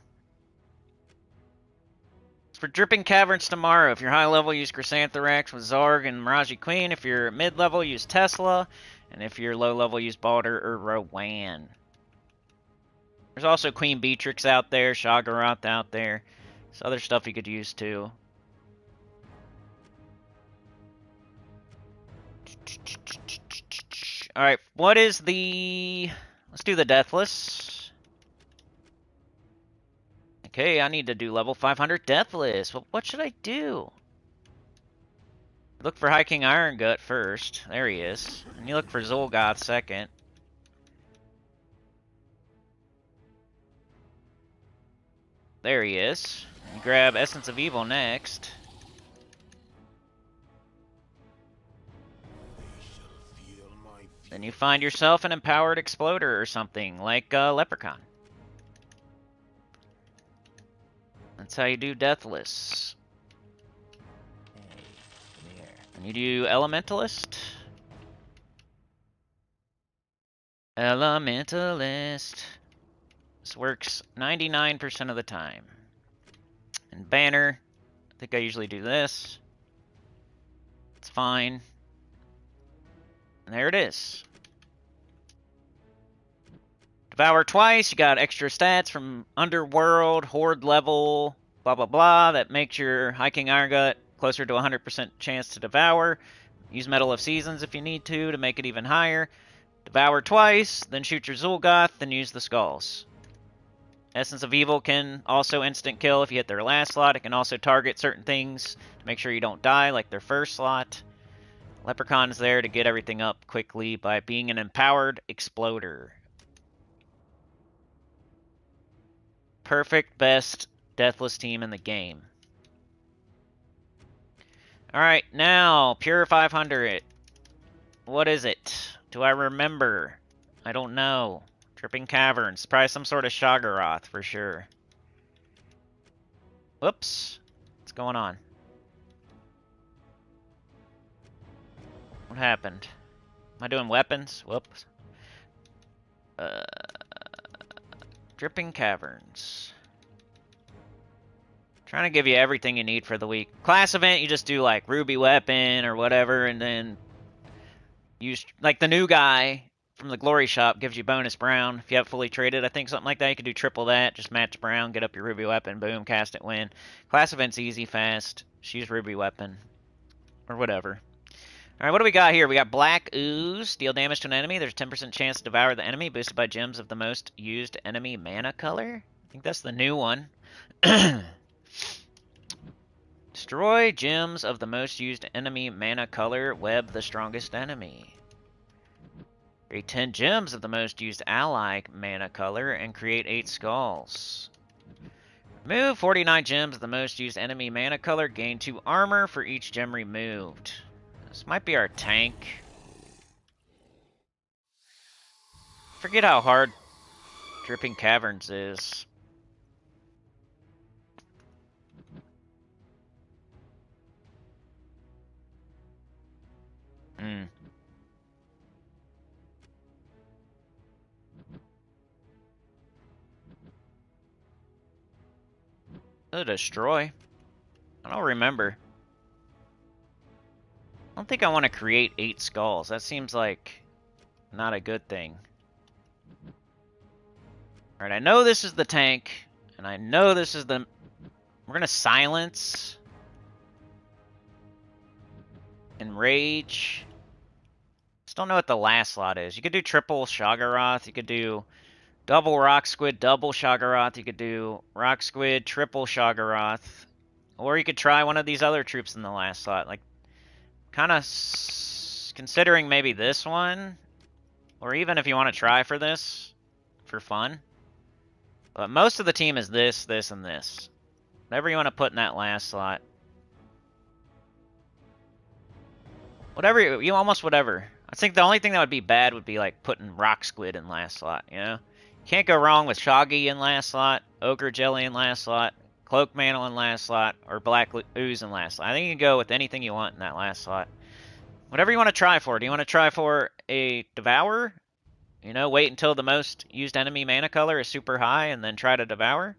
It's for Dripping Caverns tomorrow. If you're high level, use Chrysantherax with Zarg and Miraji Queen. If you're mid level, use Tesla. And if you're low level, use Balder or Rowan. There's also Queen Beatrix out there, Shagaroth out there. There's other stuff you could use too. Alright, what is the... Let's do the Deathless. Okay, I need to do level 500 Deathless. Well, what should I do? Look for High King Iron Gut first. There he is. And you look for Zolgoth second. There he is. You grab Essence of Evil next. Then you find yourself an Empowered Exploder or something, like Leprechaun. That's how you do Deathless. And you do Elementalist. Elementalist. This works 99% of the time. And banner, I think I usually do this. It's fine. And there it is. Devour twice, you got extra stats from Underworld, Horde level, blah blah blah, that makes your Hiking Iron Gut closer to 100% chance to devour. Use Metal of Seasons if you need to make it even higher. Devour twice, then shoot your Zul'Goth, then use the Skulls. Essence of Evil can also instant kill if you hit their last slot. It can also target certain things to make sure you don't die, like their first slot. Leprechaun is there to get everything up quickly by being an empowered exploder. Perfect, best, deathless team in the game. Alright, now, Pure 500. What is it? Do I remember? I don't know. Dripping Caverns. Probably some sort of Shoggoth for sure. Whoops. What's going on? What happened? Am I doing weapons? Whoops. Dripping Caverns. Trying to give you everything you need for the week. Class event, you just do like Ruby Weapon or whatever, and then use like the new guy from the Glory Shop gives you bonus Brown if you have fully traded. I think something like that. You could do triple that. Just match Brown, get up your Ruby Weapon, boom, cast it, win. Class event's easy, fast. Just use Ruby Weapon or whatever. All right, what do we got here? We got Black Ooze. Deal damage to an enemy. There's a 10% chance to devour the enemy, boosted by gems of the most used enemy mana color. I think that's the new one. Destroy gems of the most used enemy mana color. Web the strongest enemy. Create 10 gems of the most used ally mana color and create 8 skulls. Remove 49 gems of the most used enemy mana color. Gain 2 armor for each gem removed. This might be our tank. Forget how hard Dripping Caverns is. The destroy. I don't remember. I don't think I want to create 8 skulls. That seems like not a good thing. Alright, I know this is the tank, and I know this is the... We're going to silence. Enrage. Just don't know what the last slot is. You could do triple Shoggoth. You could do double Rock Squid, double Shoggoth. You could do Rock Squid, triple Shoggoth. Or you could try one of these other troops in the last slot. Like, kind of considering maybe this one. Or even if you want to try for this. For fun. But most of the team is this, this, and this. Whatever you want to put in that last slot. Whatever, you almost whatever. I think the only thing that would be bad would be like putting Rock Squid in last slot, you know? Can't go wrong with Shoggy in last slot, Ogre Jelly in last slot, Cloak Mantle in last slot, or Black Ooze in last slot. I think you can go with anything you want in that last slot. Whatever you want to try for. Do you want to try for a Devour? You know, wait until the most used enemy mana color is super high and then try to Devour?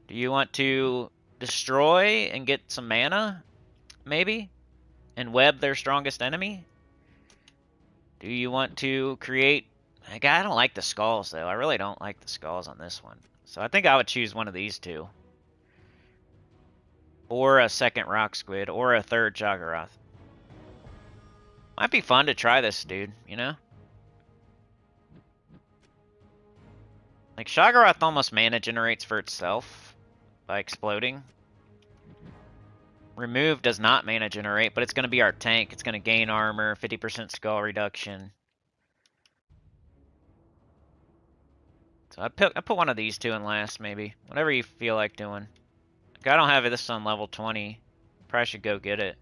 Do you want to destroy and get some mana? Maybe? And web their strongest enemy? Do you want to create... I don't like the skulls, though. I really don't like the skulls on this one. So I think I would choose one of these two. Or a second Rock Squid, or a third Shoggoth. Might be fun to try this, dude, you know? Like, Shoggoth almost mana generates for itself by exploding. Remove does not mana generate, but it's going to be our tank. It's going to gain armor, 50% skull reduction. So I put one of these two in last, maybe. Whatever you feel like doing. Like, I don't have this on level 20. Probably should go get it.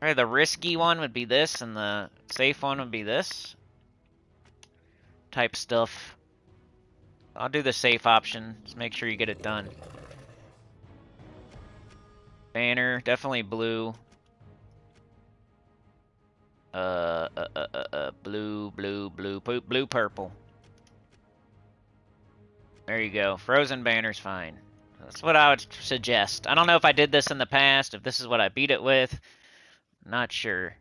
Alright, the risky one would be this, and the safe one would be this. Type stuff. I'll do the safe option. Just make sure you get it done. Banner, definitely blue. Blue. blue, blue, purple. There you go. Frozen banner's fine. That's what I would suggest. I don't know if I did this in the past, if this is what I beat it with. Not sure.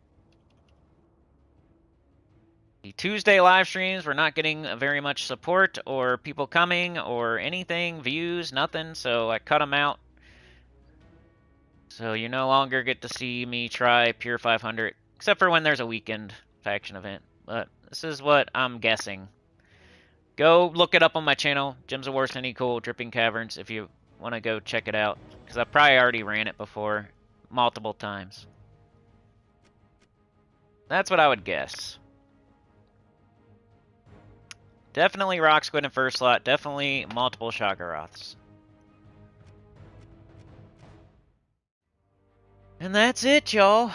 The Tuesday live streams, we're not getting very much support or people coming or anything, views, nothing, so I cut them out. So you no longer get to see me try Pure 500, except for when there's a weekend faction event. But this is what I'm guessing. Go look it up on my channel, Gems of War Cindy Cool, Dripping Caverns, if you want to go check it out. Because I probably already ran it before, multiple times. That's what I would guess. Definitely Rock Squid in first slot. Definitely multiple Shoggoths. And that's it, y'all.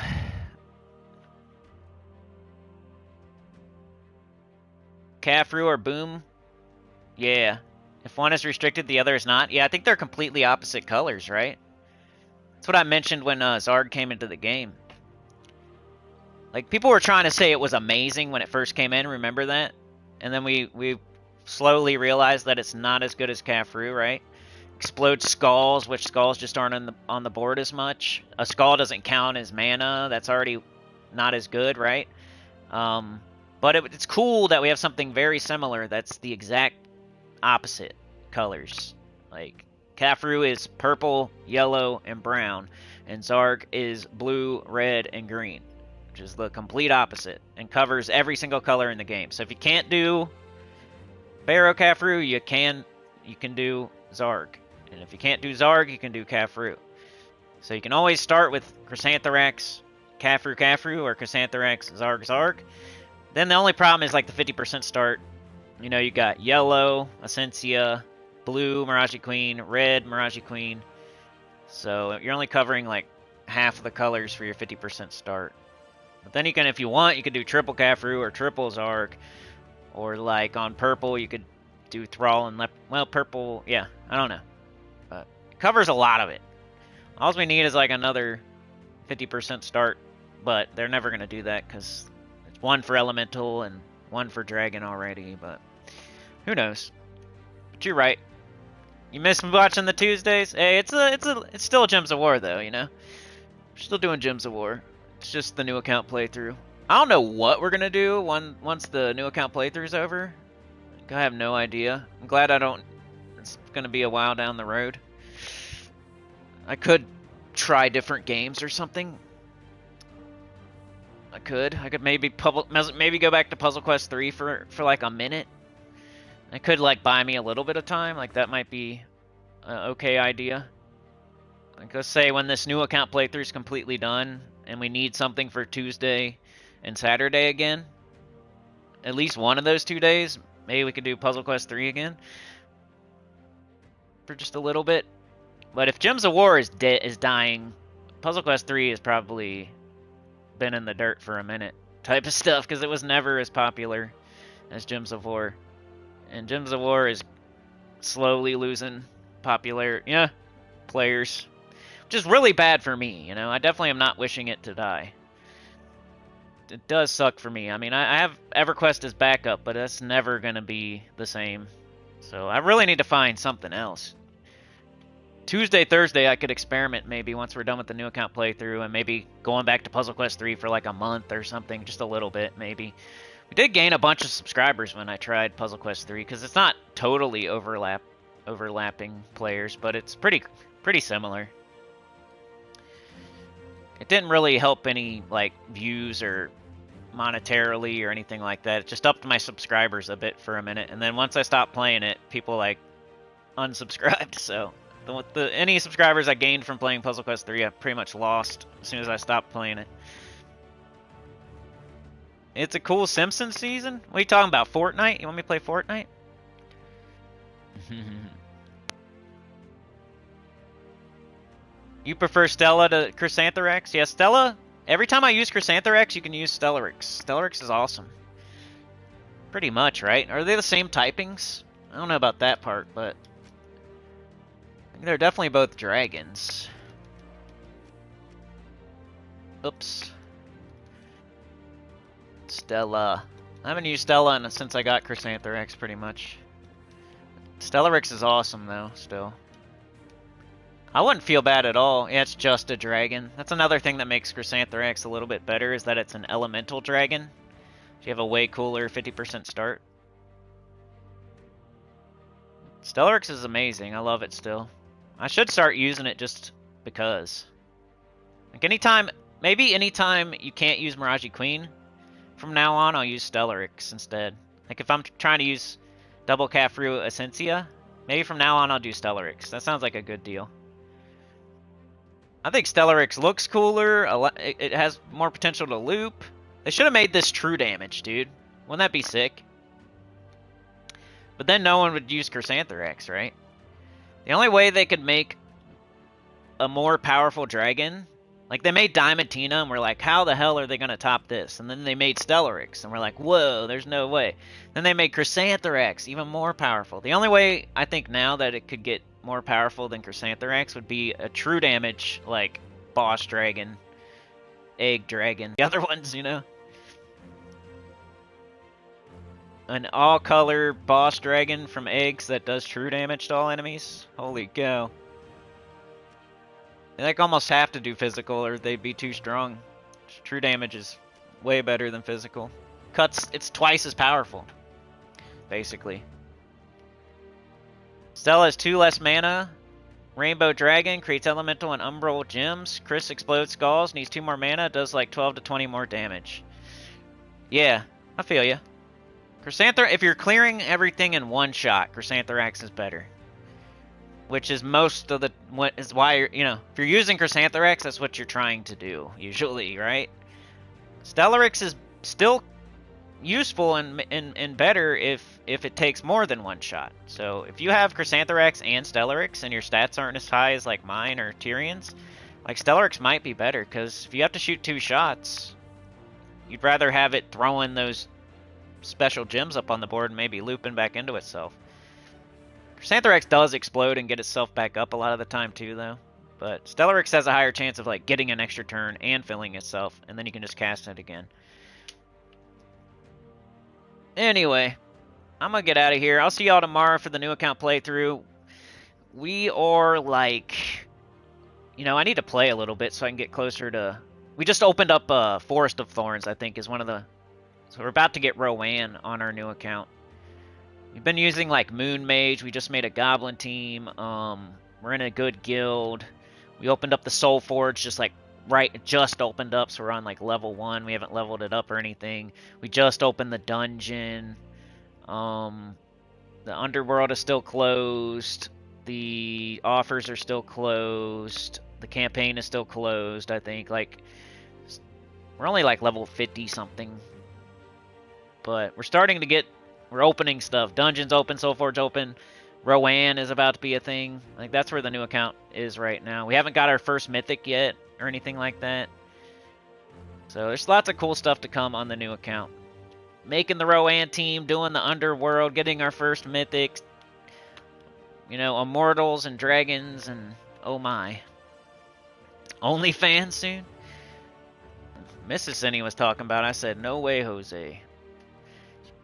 Cafru or Boom? Yeah. If one is restricted, the other is not. Yeah, I think they're completely opposite colors, right? That's what I mentioned when Zarg came into the game. Like, people were trying to say it was amazing when it first came in, remember that? And then we slowly realized that it's not as good as Cafru, right? Explode skulls, which skulls just aren't on the board as much. A skull doesn't count as mana. That's already not as good, right? But it's cool that we have something very similar that's the exact opposite colors. Like, Cafru is purple, yellow, and brown, and Zarg is blue, red, and green, which is the complete opposite, and covers every single color in the game. So if you can't do Barrow Cafru, you can do Zarg. And if you can't do Zarg, you can do Cafru. So you can always start with Chrysantherax, Cafru, or Chrysantherax, Zarg. Then the only problem is like the 50% start. You know, you got yellow, Essentia, blue, Mirage Queen, red, Mirage Queen. So you're only covering like half of the colors for your 50% start. But then you can, if you want, you could do triple Cafru or triple Zarg. Or like on purple, you could do Thrall and well, purple, yeah, I don't know. But it covers a lot of it. All we need is like another 50% start, but they're never going to do that because it's one for Elemental and one for Dragon already, but who knows. But you're right. You miss watching the Tuesdays? Hey, it's still Gems of War though, you know? We're still doing Gems of War. It's just the new account playthrough. I don't know what we're gonna do once the new account playthrough's over. I have no idea. I'm glad I don't. It's gonna be a while down the road. I could try different games or something. I could maybe go back to Puzzle Quest 3 for like a minute. I could like buy me a little bit of time. Like that might be an okay idea. Like let's say when this new account playthrough is completely done and we need something for Tuesday and Saturday again, at least one of those 2 days, maybe we could do Puzzle Quest 3 again for just a little bit. But if Gems of War is dying, Puzzle Quest 3 has probably been in the dirt for a minute type of stuff because it was never as popular as Gems of War. And Gems of War is slowly losing players, which is really bad for me, you know? I definitely am not wishing it to die. It does suck for me. I mean, I have EverQuest as backup, but that's never going to be the same. So I really need to find something else. Tuesday, Thursday, I could experiment maybe once we're done with the new account playthrough and maybe going back to Puzzle Quest 3 for like a month or something, just a little bit maybe. We did gain a bunch of subscribers when I tried Puzzle Quest 3 because it's not totally overlapping players, but it's pretty similar. It didn't really help any like views or monetarily or anything like that. It just upped my subscribers a bit for a minute, and then once I stopped playing it, people like unsubscribed. So any subscribers I gained from playing Puzzle Quest 3, I pretty much lost as soon as I stopped playing it. It's a cool Simpsons season? What are you talking about, Fortnite? You want me to play Fortnite? You prefer Stella to Chrysantherax? Yeah, Stella, every time I use Chrysantherax, you can use Stellarix. Stellarix is awesome. Pretty much, right? Are they the same typings? I don't know about that part, but I think they're definitely both dragons. Oops. Stella. I haven't used Stella since I got Chrysantherax, pretty much. Stellarix is awesome, though, still. I wouldn't feel bad at all. Yeah, it's just a dragon. That's another thing that makes Chrysantherax a little bit better, is that it's an elemental dragon. You have a way cooler 50% start. Stellarix is amazing. I love it still. I should start using it just because. Like maybe anytime you can't use Mirage Queen, from now on I'll use Stellarix instead. Like if I'm trying to use double Cafru Essentia, maybe from now on I'll do Stellarix. That sounds like a good deal. I think Stellarix looks cooler. It has more potential to loop. They should have made this true damage, dude. Wouldn't that be sick? But then no one would use Chrysantherax, right? The only way they could make a more powerful dragon, like they made Diamantina and we're like, how the hell are they going to top this? And then they made Stellarix and we're like, whoa, there's no way. Then they made Chrysantherax, even more powerful. The only way I think now that it could get more powerful than Chrysantherax would be a true damage, like boss dragon, egg dragon, the other ones, you know? An all-color boss dragon from eggs that does true damage to all enemies. Holy cow. They like almost have to do physical or they'd be too strong. True damage is way better than physical. It's twice as powerful, basically. Stella has 2 less mana. Rainbow Dragon creates elemental and umbral gems. Chris explodes skulls, needs 2 more mana, does like 12 to 20 more damage. Yeah, I feel ya. If you're clearing everything in one shot, Chrysantherax is better. Which is why you're, if you're using Chrysantherax, that's what you're trying to do, usually, right? Stellarix is still useful and better if it takes more than one shot. So if you have Chrysantherax and Stellarix and your stats aren't as high as like mine or Tyrion's, like Stellarix might be better, because if you have to shoot 2 shots, you'd rather have it throwing those special gems up on the board and maybe looping back into itself. Chrysantherax does explode and get itself back up a lot of the time too, though. But Stellarix has a higher chance of like getting an extra turn and filling itself, and then you can just cast it again. Anyway, I'm gonna get out of here. I'll see y'all tomorrow for the new account playthrough. We are like, I need to play a little bit so I can get closer to. We just opened up Forest of Thorns, I think, is one of the. So we're about to get Rowan on our new account. We've been using like Moon Mage. We just made a Goblin team. We're in a good guild. We opened up the Soul Forge just opened up, so we're on like level 1. We haven't leveled it up or anything. We just opened the dungeon. The Underworld is still closed. The offers are still closed. The campaign is still closed, I think. Like, we're only like level 50 something. But we're opening stuff. Dungeon's open, Soul Forge open. Rowan is about to be a thing. Like, that's where the new account is right now. We haven't got our first mythic yet or anything like that. So there's lots of cool stuff to come on the new account. Making the Rowan team, doing the Underworld, getting our first mythics. Immortals and dragons and oh my. OnlyFans soon? Mrs. Cindy was talking about. I said, no way, Jose.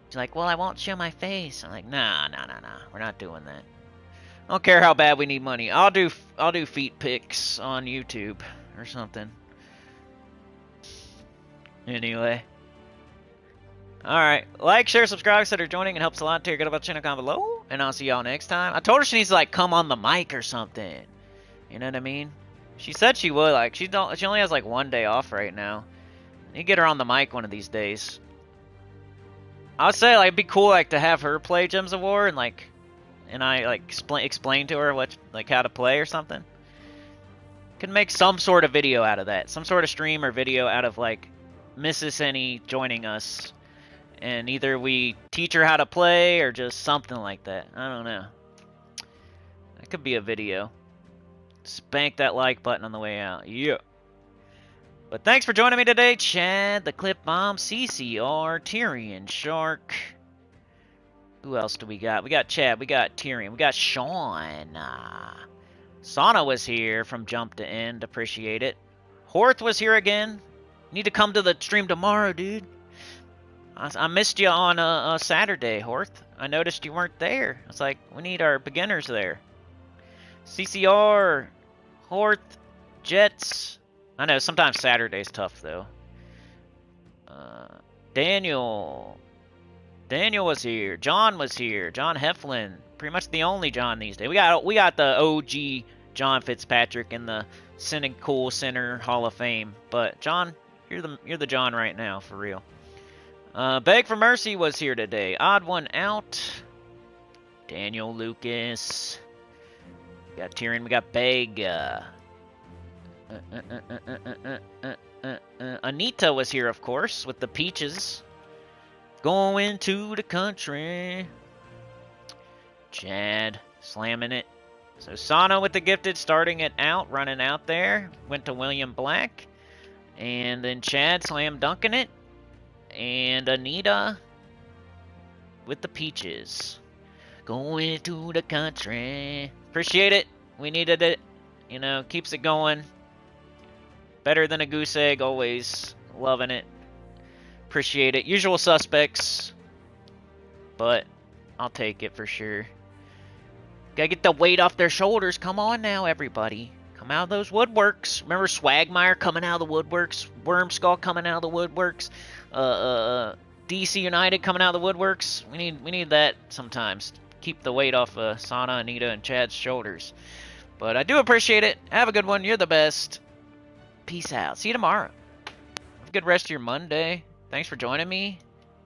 She's like, well, I won't show my face. I'm like, nah. We're not doing that. I don't care how bad we need money. I'll do feet pics on YouTube or something. Anyway. Alright. Like, share, subscribe, consider joining. It helps a lot. Take care about the channel down below. And I'll see y'all next time. I told her she needs to like come on the mic or something. You know what I mean? She said she would. Like, she only has like 1 day off right now. You get her on the mic one of these days. I would say like it'd be cool like to have her play Gems of War and I like explain to her how to play or something. Could make some sort of video out of that. Some sort of stream or video out of like Mrs. Henny joining us. And either we teach her how to play or just something like that. I don't know. That could be a video. Spank that like button on the way out. Yeah. But thanks for joining me today, Chad, the Clip Bomb, CCR, Tyrion, Shark. Who else do we got? We got Chad, we got Tyrion, we got Sean. Sana was here from Jump to End, appreciate it. Horth was here again. Need to come to the stream tomorrow, dude. I missed you on a Saturday, Horth. I noticed you weren't there. I was like, we need our beginners there. CCR, Horth, Jets. I know sometimes Saturday's tough though. Daniel. Daniel was here. John was here. John Heflin. Pretty much the only John these days. We got the OG John Fitzpatrick in the Cool Center Hall of Fame. But John, you're the John right now for real. Beg for Mercy was here today. Odd one out. Daniel Lucas. We got Tyrion. We got Beg. Anita was here, of course, with the peaches. Going to the country. Chad slamming it. So Sana with the gifted, starting it out, running out there. Went to William Black. And then Chad slam dunking it. And Anita with the peaches. Going to the country. Appreciate it. We needed it. You know, keeps it going. Better than a goose egg, always. Loving it. Appreciate it. Usual suspects. But I'll take it for sure. Gotta get the weight off their shoulders. Come on now, everybody. Come out of those woodworks. Remember Swagmire coming out of the woodworks? Wormskull coming out of the woodworks? DC United coming out of the woodworks? We need that sometimes. Keep the weight off Sana, Anita, and Chad's shoulders. But I do appreciate it. Have a good one. You're the best. Peace out. See you tomorrow. Have a good rest of your Monday. Thanks for joining me.